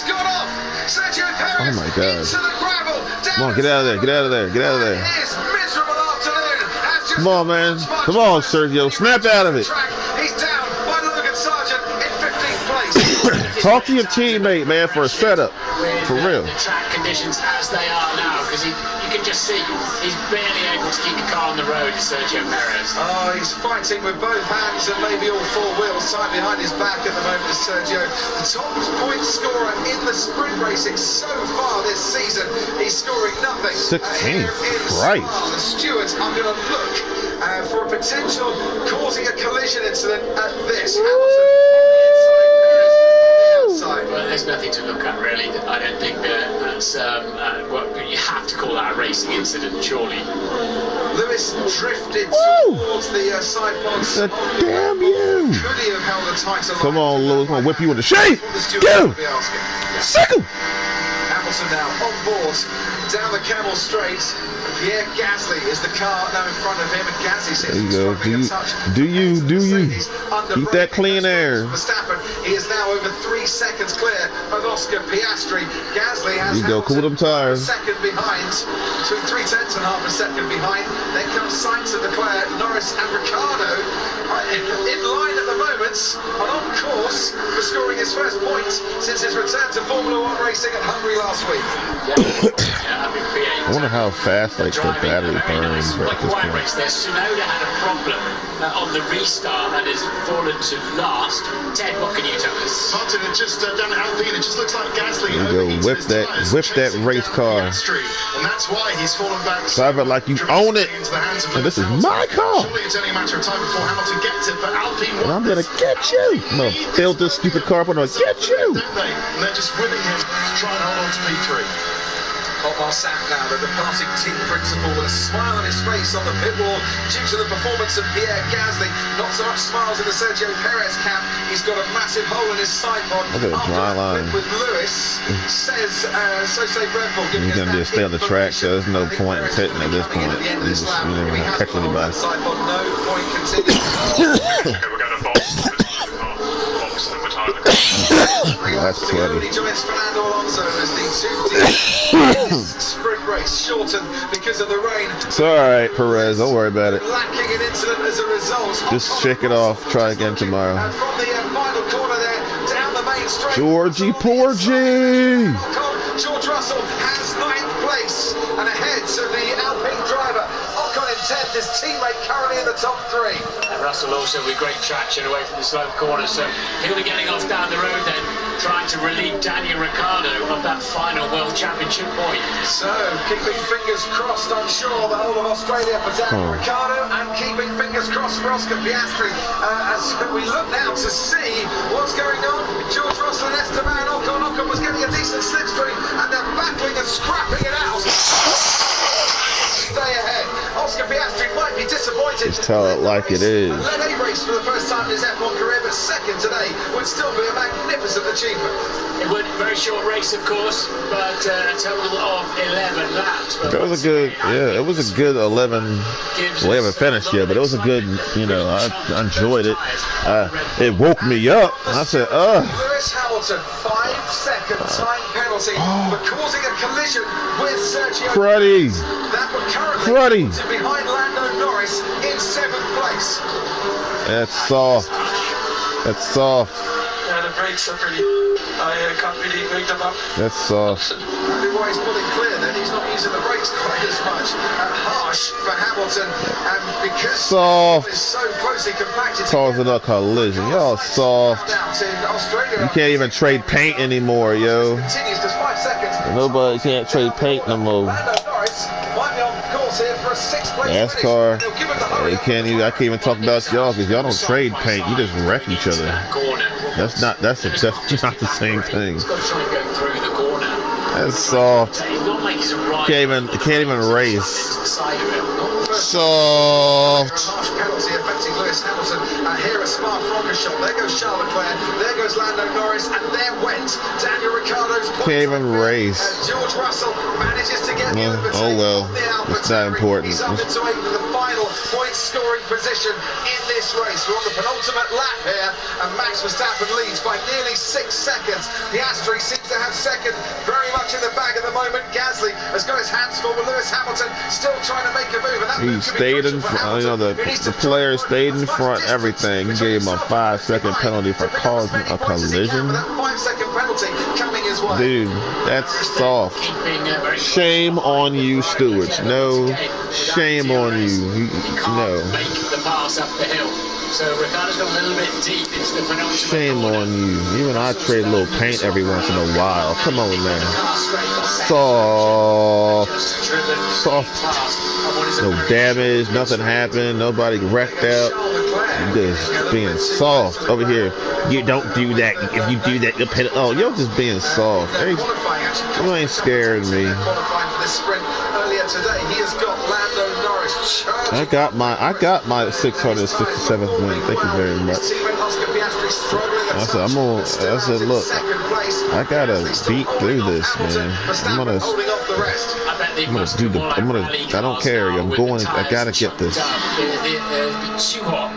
Oh my God! Come on, get out of there! Get out of there! Get out of there! Come on, man! Come on, Sergio! Snap out of it! Talk to your teammate, man, for a setup. For real. The track conditions as they are now, because you can just see he's barely able to keep the car on the road, Sergio Perez. Oh, he's fighting with both hands and maybe all four wheels tied behind his back at the moment, Sergio. The top point scorer in the sprint racing so far this season. He's scoring nothing. 16th. Right. The stewards are going to look for a potential causing a collision incident at this. Well, there's nothing to look at, really. I don't think that's you have to call that a racing incident, surely. Lewis drifted towards the side pods. Damn you! Could he have held a tighter line? Come on, Lewis, I'm gonna whip you in the shape. Go! Sick him! Hamilton now on board down the Camel Straight. Pierre Gasly is the car now in front of him, and Gasly says there you go. Do you keep that clean air? Verstappen, he is now over 3 seconds clear of Oscar Piastri. Gasly has cool them tires. A second behind, between 3/10 and half a second behind. Then comes Sainz and Leclerc, Norris and Ricciardo in line at the moment, and on course for scoring his first point since his return to Formula One racing at Hungary last week. I wonder how fast the battery burns at this point. Tsunoda had a problem on the restart and has fallen to last. Ted, what can you tell us? Martin, it just down at Alpine, it just looks like Gasly. There you go, whip that race car. And that's why he's fallen back. Drive it like you own it. And this is my car. Surely it's only a matter of time before Hamilton gets it, but Alpine. And I'm gonna get you. I'm gonna build this stupid car, but I'm gonna get you. Don't they? And they're just willing him to try and hold on to P3. Otmar Sack now, the departing team principal, with a smile on his face on the pit wall due to the performance of Pierre Gasly. Not so much smiles in the Sergio Perez camp. He's got a massive hole in his side pod. Look at the dry line. With Lewis, says so say Red Bull. He's gonna just stay on the track, so there's no point in pitting at this point. He's just, you never gonna catch anybody. No point continuing. We're going to box number time. That's sweaty. Joins Fernando Alonso as the 2 sprint race shortened because of the rain. It's alright, Perez, don't worry about it. Lacking an incident as a result. Just shake it off, try again tomorrow. And from the final corner there, down the main straight. Georgie Porgy! George Russell has 9th place and ahead to the Alpine driver. Ocon in 10th, his teammate currently in the top 3. And Russell also with great traction away from the slope corner, so he'll be getting off down the road then, trying to relieve Daniel Ricciardo of that final World Championship point. So, keeping fingers crossed, I'm sure, the whole of Australia for Daniel Ricciardo, and keeping fingers crossed for Oscar Piastri as we look now to see what's going on. George Russell and Esteban Ocon. Ocon was getting a decent slipstream, and they're battling and scrapping it out. Stay ahead. Oscar Piastri might be disappointed. Just tell it like it is. Led a race for the first time in his F1 career, but second today would still be a magnificent achievement. It would be a very short race, of course, but a total of 11 laps. It was a good, it was a good 11. We haven't finished yet, but it was a good, I enjoyed it. It woke me up. I said, Lewis Hamilton, 5-second time penalty for causing a collision with Sergio. Cruddy. That would currently to behind Lando Norris in 7th place. That's soft. That's soft. Yeah, the brakes are pretty. I can't really make them up. That's soft. Maybe why he's pulling clear then, he's not using the brakes quite as much. Harsh for Hamilton, and because it's so closely compacted, causing a collision. Y'all soft. You can't even trade paint anymore, yo. Continues just 5 seconds. Nobody can't trade paint no more. Lando Norris might be on course here for a 6th place NASCAR. I can't even talk about y'all because y'all don't trade paint. You just wreck each other. That's not the same thing. That's soft. Can't even race. Soft. Harsh penalty affecting Lewis Hamilton. Here a Spa-Francorchamps. There goes Charles Leclerc. There goes Lando Norris. And there went Daniel Ricciardo's point. Can't even race. George Russell manages to get the Oh well, it's not important. He's up into the final point scoring position in this race. We're on the penultimate lap here, and Max Verstappen leads by nearly 6 seconds. Piastri seems to have second very much in the bag at the moment. Gasly has got his hands full with Lewis Hamilton still trying to make a move. And that he stayed in front, the player stayed in front, everything. He gave him a 5-second penalty for causing a collision. That 5-second penalty coming his way. Dude, that's soft. Shame on you, stewards. No, shame on you. No. Make the pass up the hill. So Ricciardo's got a little bit deep into the penultimate. Shame on you. Even I trade a little paint every once in a while. Come on, man. Soft. No damage. Nothing happened. Nobody wrecked out. Just being soft over here. You don't do that. If you do that, you'll pay. Oh, you're just being soft. Hey, you ain't scaring me. I got my 667th win. Thank you very much. I said, look, I gotta beat through this, man. I don't care. I'm going. I gotta get this. Too hot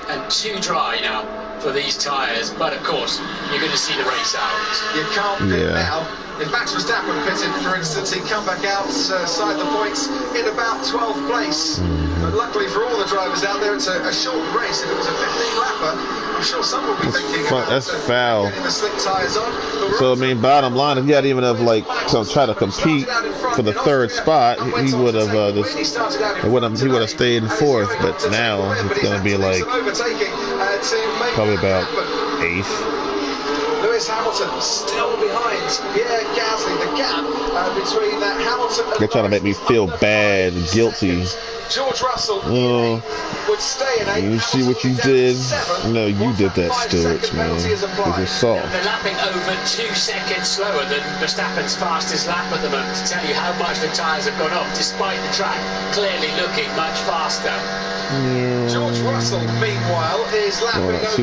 and too dry now for these tyres, but of course you're going to see the race out. You can't pit now. If Max Verstappen pitted, for instance, he'd come back outside the points in about 12th place. But luckily for all the drivers out there, it's a short race. If it was a 15-lapper, I'm sure some would be thinking about that's foul. getting the slick tyres on. So I mean, bottom line, if he had even have try to compete for the third spot, he would have he would have stayed in fourth. But now it's going to be like probably about 8th. Lewis Hamilton still behind Pierre Gasly. The gap between Hamilton and they're trying to make me feel bad and guilty. George Russell would stay in 8th. You see what you did? No, you did that, Stewart, man. It was soft. They're lapping over 2 seconds slower than Verstappen's fastest lap at the moment, to tell you how much the tyres have gone off, despite the track clearly looking much faster. Yeah. George Russell, meanwhile, is lapping about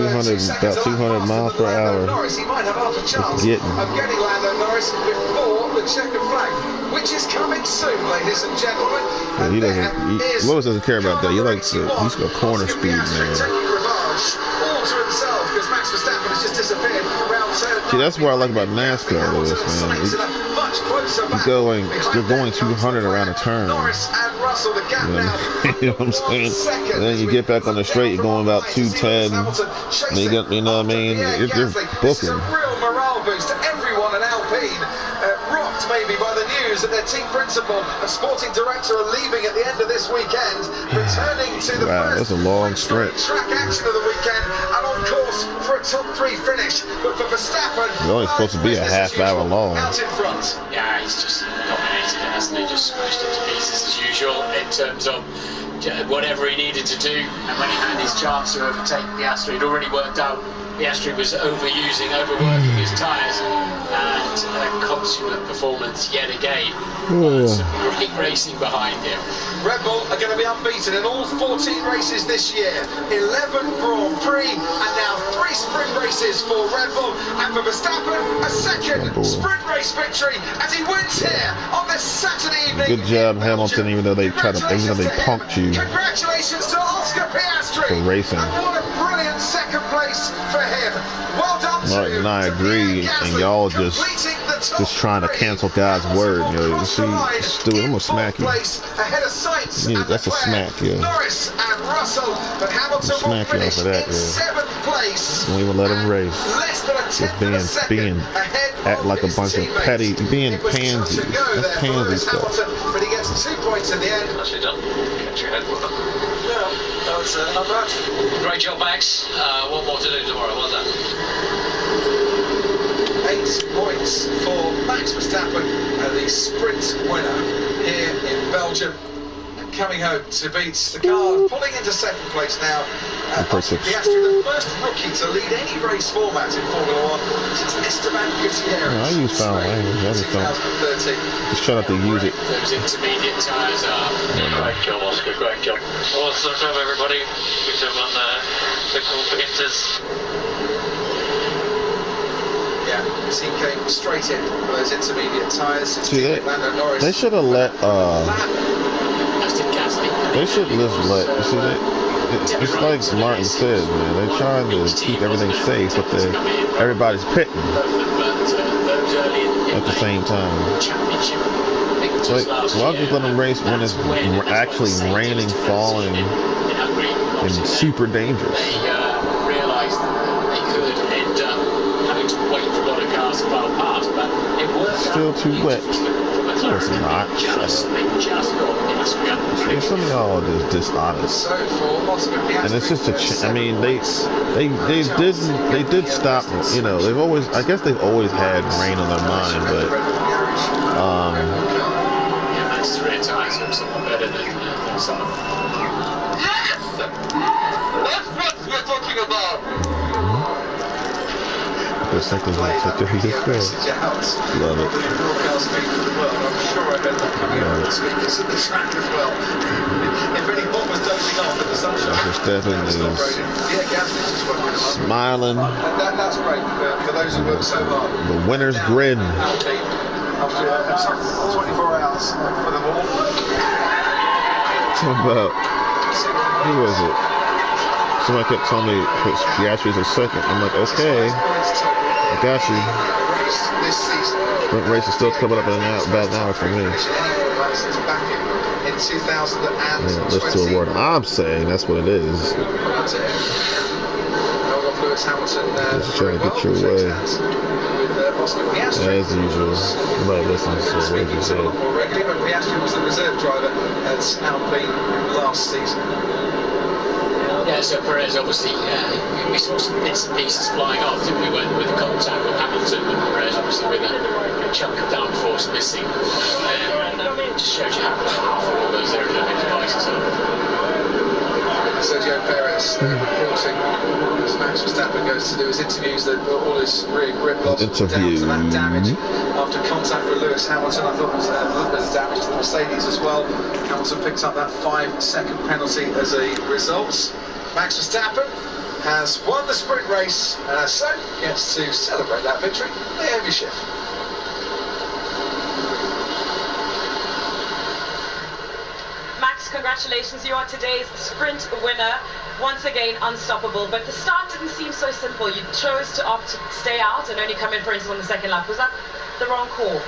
200 miles per hour. Norris. He might have half a chance of getting Lando Norris before the checkered flag, which is coming soon, ladies and gentlemen. Yeah, Lewis doesn't care about that. He's got corner speed, man. All to himself, because Max Verstappen has just disappeared around turn. See, that's what I like about NASCAR, Lewis, man. You're going 200 around a turn. You know what I'm saying? And then you get back on the straight, you're going about 210. And you get, you know what I mean? You're booking. Real morale boost to everyone at Alpine. Rocked maybe by the news that their team principal and sporting director are leaving at the end of this weekend, returning to the that's a long stretch. Track action of the weekend, and on course for a top 3 finish. But for Verstappen, it's only supposed to be a half hour long. Out in front. Yeah, he's just dominated it, hasn't he? Just smashed it to pieces as usual in terms of whatever he needed to do. And when he had his chance to overtake Piastri, it already worked out. Piastri was overworking his tyres, and consummate performance yet again. Some great racing behind him. Red Bull are going to be unbeaten in all 14 races this year. 11 Grand Prix, and now 3 sprint races for Red Bull. And for Verstappen, a second sprint race victory as he wins here on this Saturday evening. Good job, Hamilton, even though they punked you. Congratulations to Oscar Piastri for racing. And what a brilliant second place for him. Well done to Martin and I agree, and y'all just trying to cancel God's word. You know, see, Stuart, I'm gonna smack you. Yeah, that's a smack, yeah. Norris and Russell, but Hamilton smack you for that, yeah. 7th place. Don't even let him race. Just being act like a bunch of petty, being pansy. That's pansy stuff. But he gets 2 points in the end. Nicely done. Get your head well done. Yeah, that was not bad. Great job, Max. What more to do tomorrow? Well done. 8 points for Max Verstappen, the sprint winner here in Belgium. coming home to beat the car, pulling into second place now. Oscar Piastri, the first rookie to lead any race format in Formula 1 since Esteban Gutierrez. I use foul language. I just don't. Just try not to use it. Those intermediate tyres are. Great job, Oscar. Great job. Awesome job, everybody. Good job on the call for Inters. Yeah, the team came straight in for those intermediate tyres. See, they should have let. They should just let. See, it's like Martin said, man. They're trying to keep everything safe, but everybody's pitting at the same time. Like, why just let them race when it's actually raining, falling, and super dangerous? They realised that they could end up having to wait for a lot of cars to pile past, but it worked. Still too wet. No, it's not. Some of y'all are just dishonest. And it's just I mean, they did stop. You know, they've always. I guess they've always had rain on their mind, but yeah, Max 3 times are somewhat better than some of them. That's what we're talking about. The second one took the heat as well. Love it. I'm sure I heard that coming out of the speakers at the track as well. If anyone was dozing off in the sunshine, Verstappen is smiling. That's great for those who work so hard. The winner's grin. After 24 hours for them all. Talk about, who was it? Somebody kept telling me Piastri's a second. I'm like, okay, I got you. Sprint race is still coming up in about an hour for me. In 2020. Yeah, listen to a word I'm saying, that's what it is. Lewis Hamilton just trying to get your way. As usual, nobody listens to what you say. Piastri was the reserve driver at Alpine last season. Yeah, so Perez obviously, we saw some bits and pieces flying off, didn't we, with the contact with Hamilton, and Perez obviously with a chunk of downforce missing there, and it just shows you how powerful all those aerodynamic devices are. Sergio Perez reporting as Max Verstappen goes to do his interviews that all his rear grip loss down to that damage after contact with Lewis Hamilton. I thought there was damage to the Mercedes as well. Hamilton picked up that 5-second penalty as a result. Max Verstappen has won the sprint race, so gets to celebrate that victory. Naomi Schiff. Max, congratulations, you are today's sprint winner. Once again, unstoppable, but the start didn't seem so simple. You chose to opt to stay out and only come in, for instance, on the second lap. Was that the wrong call?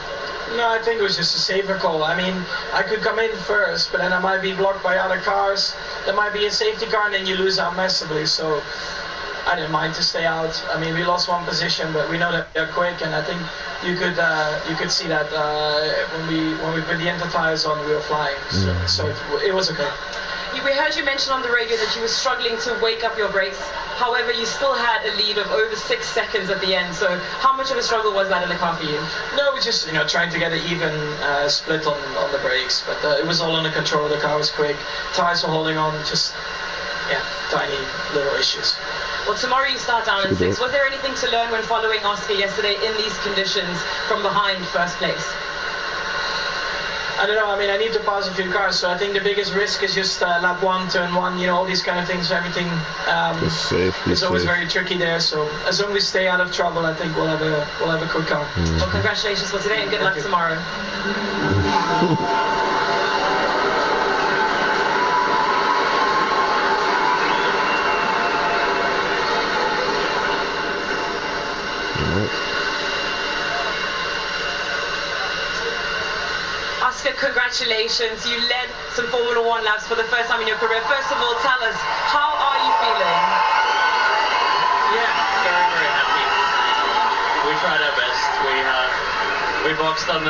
No, I think it was just a safer call. I mean, I could come in first, but then I might be blocked by other cars. There might be a safety car, and then you lose out massively. So I didn't mind to stay out. I mean, we lost one position, but we know that they're quick, and I think you could see that when we put the Inter tires on, we were flying. So it was okay. We heard you mention on the radio that you were struggling to wake up your brakes. However, you still had a lead of over 6 seconds at the end. So how much of a struggle was that in the car for you? No, we just trying to get an even split on the brakes, but it was all under control. The car was quick, tires were holding on, just tiny little issues. Well, tomorrow you start down in 6. Was there anything to learn when following Oscar yesterday in these conditions from behind first place? I don't know, I mean, I need to pass a few cars, so I think the biggest risk is just lap 1, turn 1, all these kind of things, everything. It's always very tricky there, so as long as we stay out of trouble, I think we'll have a quick car. Well, congratulations for today and good luck tomorrow. Oscar, congratulations. You led some Formula 1 laps for the first time in your career. First of all, tell us, how are you feeling? Yeah, very, very happy. We tried our best. We boxed on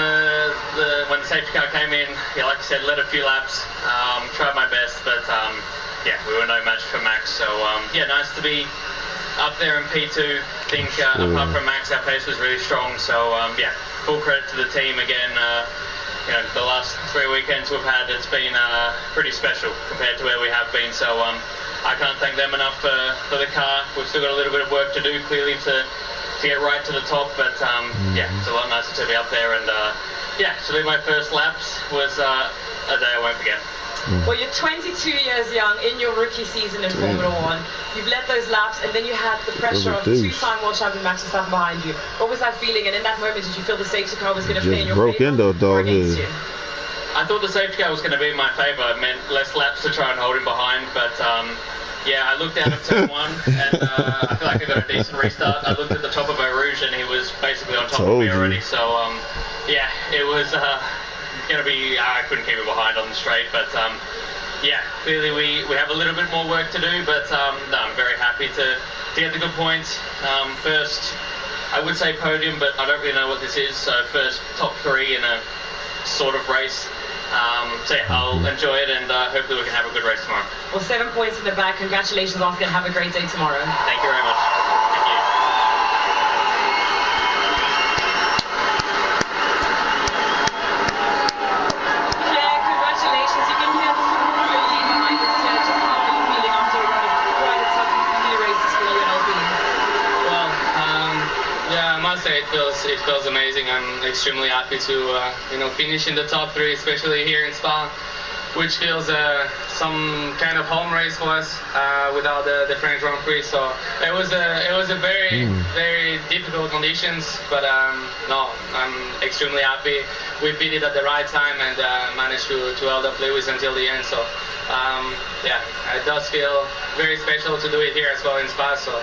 when the safety car came in. Yeah, like I said, led a few laps. Tried my best, but we were no match for Max. So nice to be up there in P2. I think apart from Max, our pace was really strong. So full credit to the team again. you know, the last 3 weekends we've had, it's been pretty special compared to where we have been. So I can't thank them enough for the car. We've still got a little bit of work to do, clearly, to get right to the top. But yeah, it's a lot nicer to be up there. And yeah, to do my first laps was a day I won't forget. Well, you're 22 years young in your rookie season in Formula One. You've led those laps, and then you had the pressure of two-time world champion Max Verstappen behind you. What was that feeling? And in that moment, did you feel the safety car was going to play in your favor or against you? I thought the safety car was going to be in my favour. It meant less laps to try and hold him behind, but yeah, I looked out at turn 1 and I feel like I got a decent restart. I looked at the top of Eau Rouge and he was basically on top of me already. So yeah, it was going to be, I couldn't keep it behind on the straight, but yeah, clearly we have a little bit more work to do, but no, I'm very happy to get the good points. First, I would say podium, but I don't really know what this is, so first top 3 in a sort of race. So yeah, I'll enjoy it, and hopefully we can have a good race tomorrow. Well, 7 points in the back. Congratulations, Oscar, and have a great day tomorrow. Thank you very much. Thank you. Pierre, congratulations. You can hear the support of your team behind us here. Just how are you feeling after quite a tough few races for you in Alpine? Well, yeah, I must say it feels amazing. I'm extremely happy to you know, finish in the top 3, especially here in Spa, which feels some kind of home race for us without the French Grand Prix. So it was a very difficult conditions, but no, I'm extremely happy. We beat it at the right time and managed to hold up Lewis until the end. So yeah, it does feel very special to do it here as well in Spa. So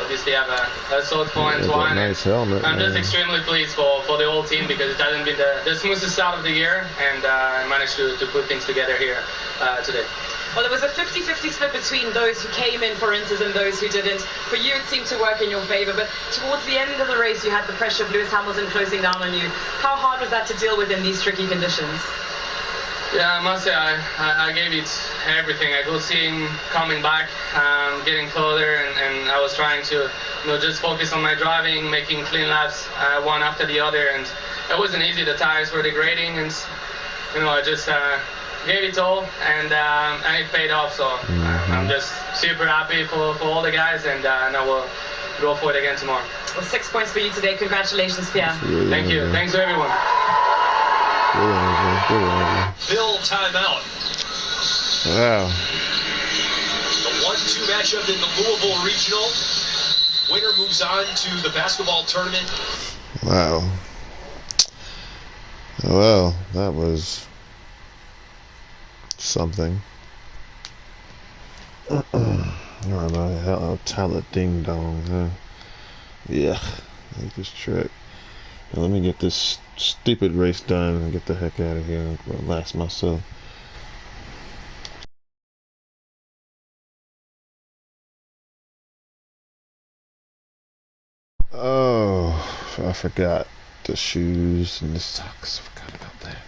obviously have a sword for Antoine. Nice helmet, I'm just extremely pleased for the whole team because it hasn't been the smoothest start of the year, and I managed to put things together here today. Well, it was a 50-50 split between those who came in for Inters and those who didn't. For you, it seemed to work in your favour, but towards the end of the race, you had the pressure of Lewis Hamilton closing down on you. How hard was that to deal with in these tricky conditions? Yeah, I must say I gave it everything. I could see him coming back, getting closer, and I was trying to, you know, just focus on my driving, making clean laps one after the other, and it wasn't easy. The tires were degrading, and you know, I just gave it all, and it paid off. So I'm just super happy for all the guys, and now we'll go for it again tomorrow. Well, 6 points for you today. Congratulations, Pierre. Thank you. Thanks to everyone. Bill timeout. Wow. The 1-2 matchup in the Louisville Regional. Winner moves on to the basketball tournament. Wow. Well, that was something. Talent ding dong, huh? Yeah, I like this trick. Now let me get this stupid race done and get the heck out of here and relax myself. Oh, I forgot the shoes and the socks. I forgot about that.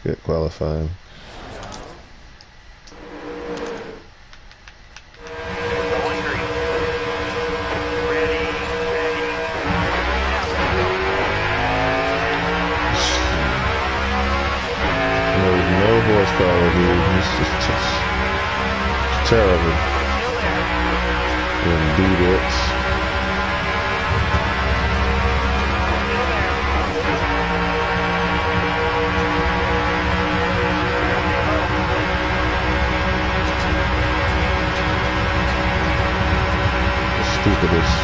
get qualified. No horsepower, dude. This is just terrible. Indeed, it's. Stupidest.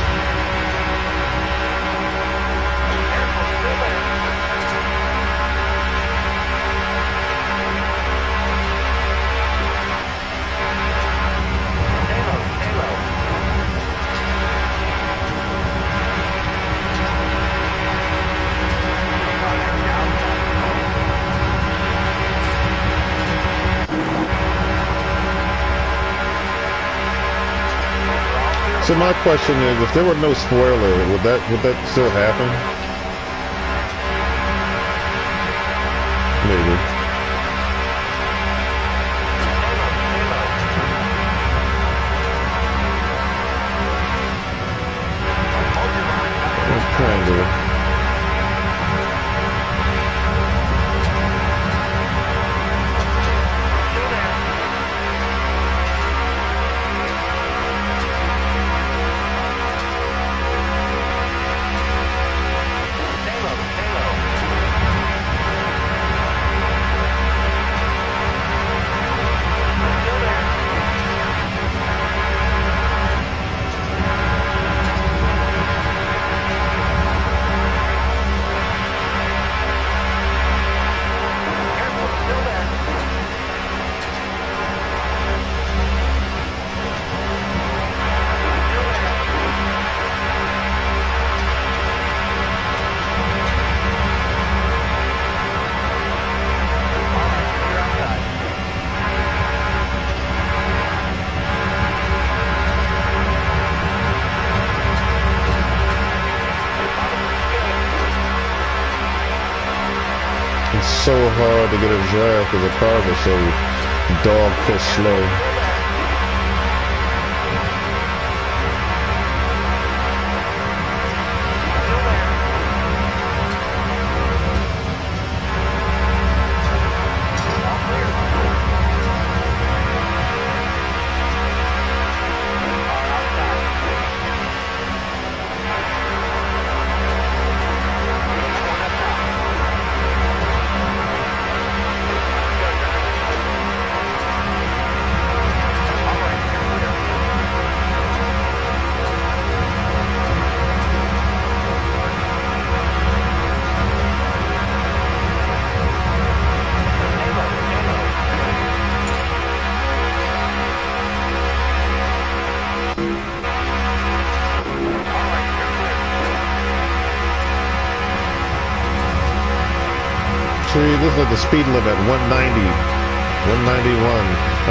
So my question is, if there were no spoiler, would that still happen? Maybe. Kind of. So hard to get a draft because the cars are so dog piss slow. This is at the speed limit, 190, 191.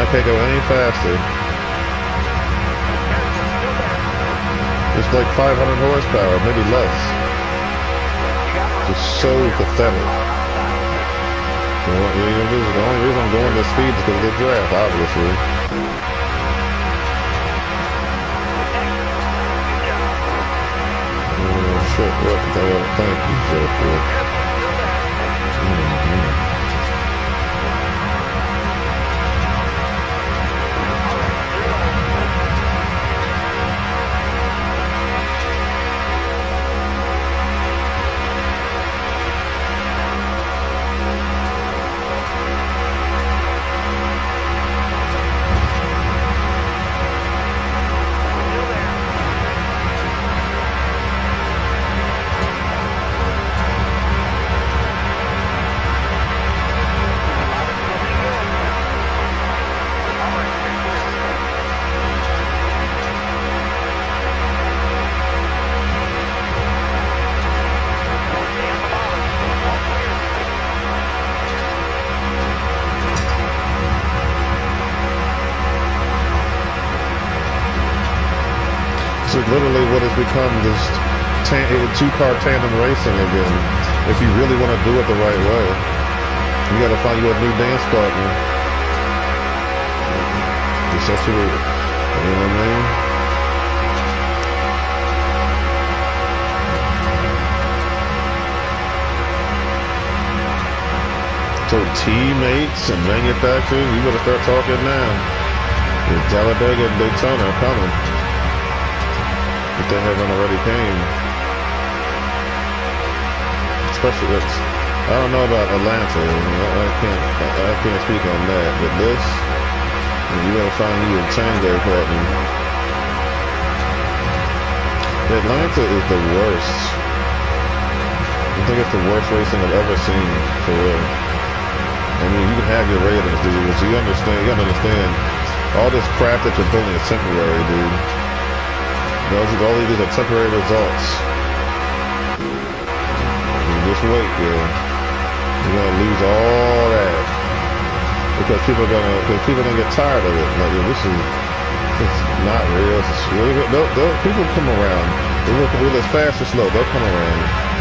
I can't go any faster. It's like 500 horsepower, maybe less. Just so pathetic. The only reason I'm going this speed is because of the draft, obviously. Oh, shit, what the hell? Thank you, Jeff. So literally what has become this two-car tandem racing again, if you really want to do it the right way. You gotta find you a new dance partner. It's such a, you know what I mean? So teammates and manufacturers, you better start talking now. With Talladega and Daytona are coming. If they haven't already came. Especially that's, I don't know about Atlanta. I can't speak on that. But this, you better find you a Tango partner. Atlanta is the worst. I think it's the worst racing I've ever seen, for real. I mean, you can have your ratings, dude, but you gotta understand, all this crap that you're pulling is temporary, dude. All these are temporary results. Just wait, yo. You're gonna lose all that because people are gonna get tired of it. Like, yo, this is not real. People come around. Whether it's fast or slow, they'll come around.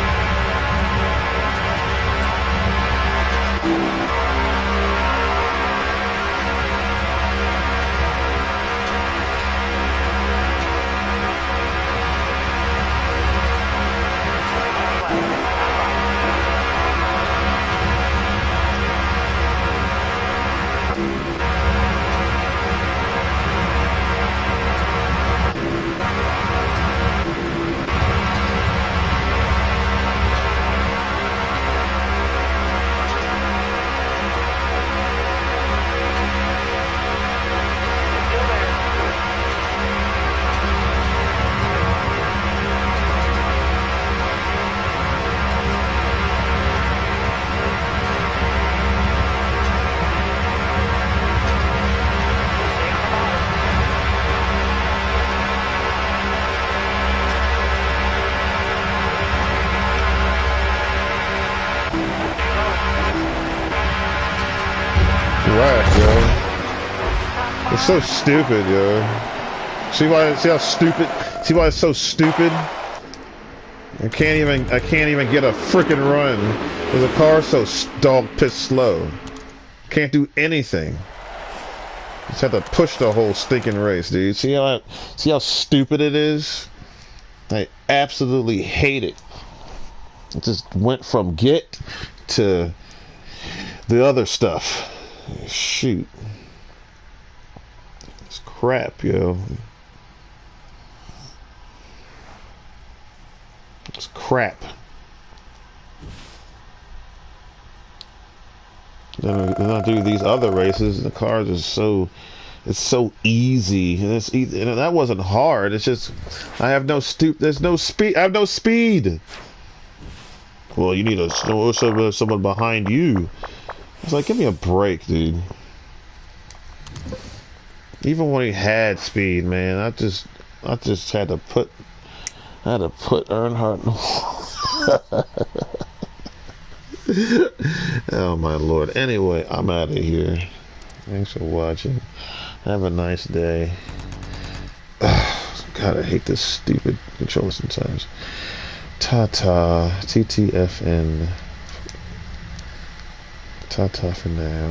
Right, yo. It's so stupid, yo. See how stupid? See why it's so stupid? I can't even get a freaking run. Because the car's so dog piss slow. Can't do anything. Just have to push the whole stinking race, dude. See how stupid it is? I absolutely hate it. It just went from get to the other stuff. Shoot. It's crap, yo. It's crap. Then I do these other races, the cars are so, it's so easy, and it's easy, and that wasn't hard. It's just I have no there's no speed. I have no speed. Well, you need someone behind you. It's like, give me a break, dude. Even when he had speed, man, I just had to put Earnhardt. Oh my lord. Anyway, I'm out of here. Thanks for watching. Have a nice day. God, I hate this stupid controller sometimes. Ta-ta. TTFN. Ta-ta for now.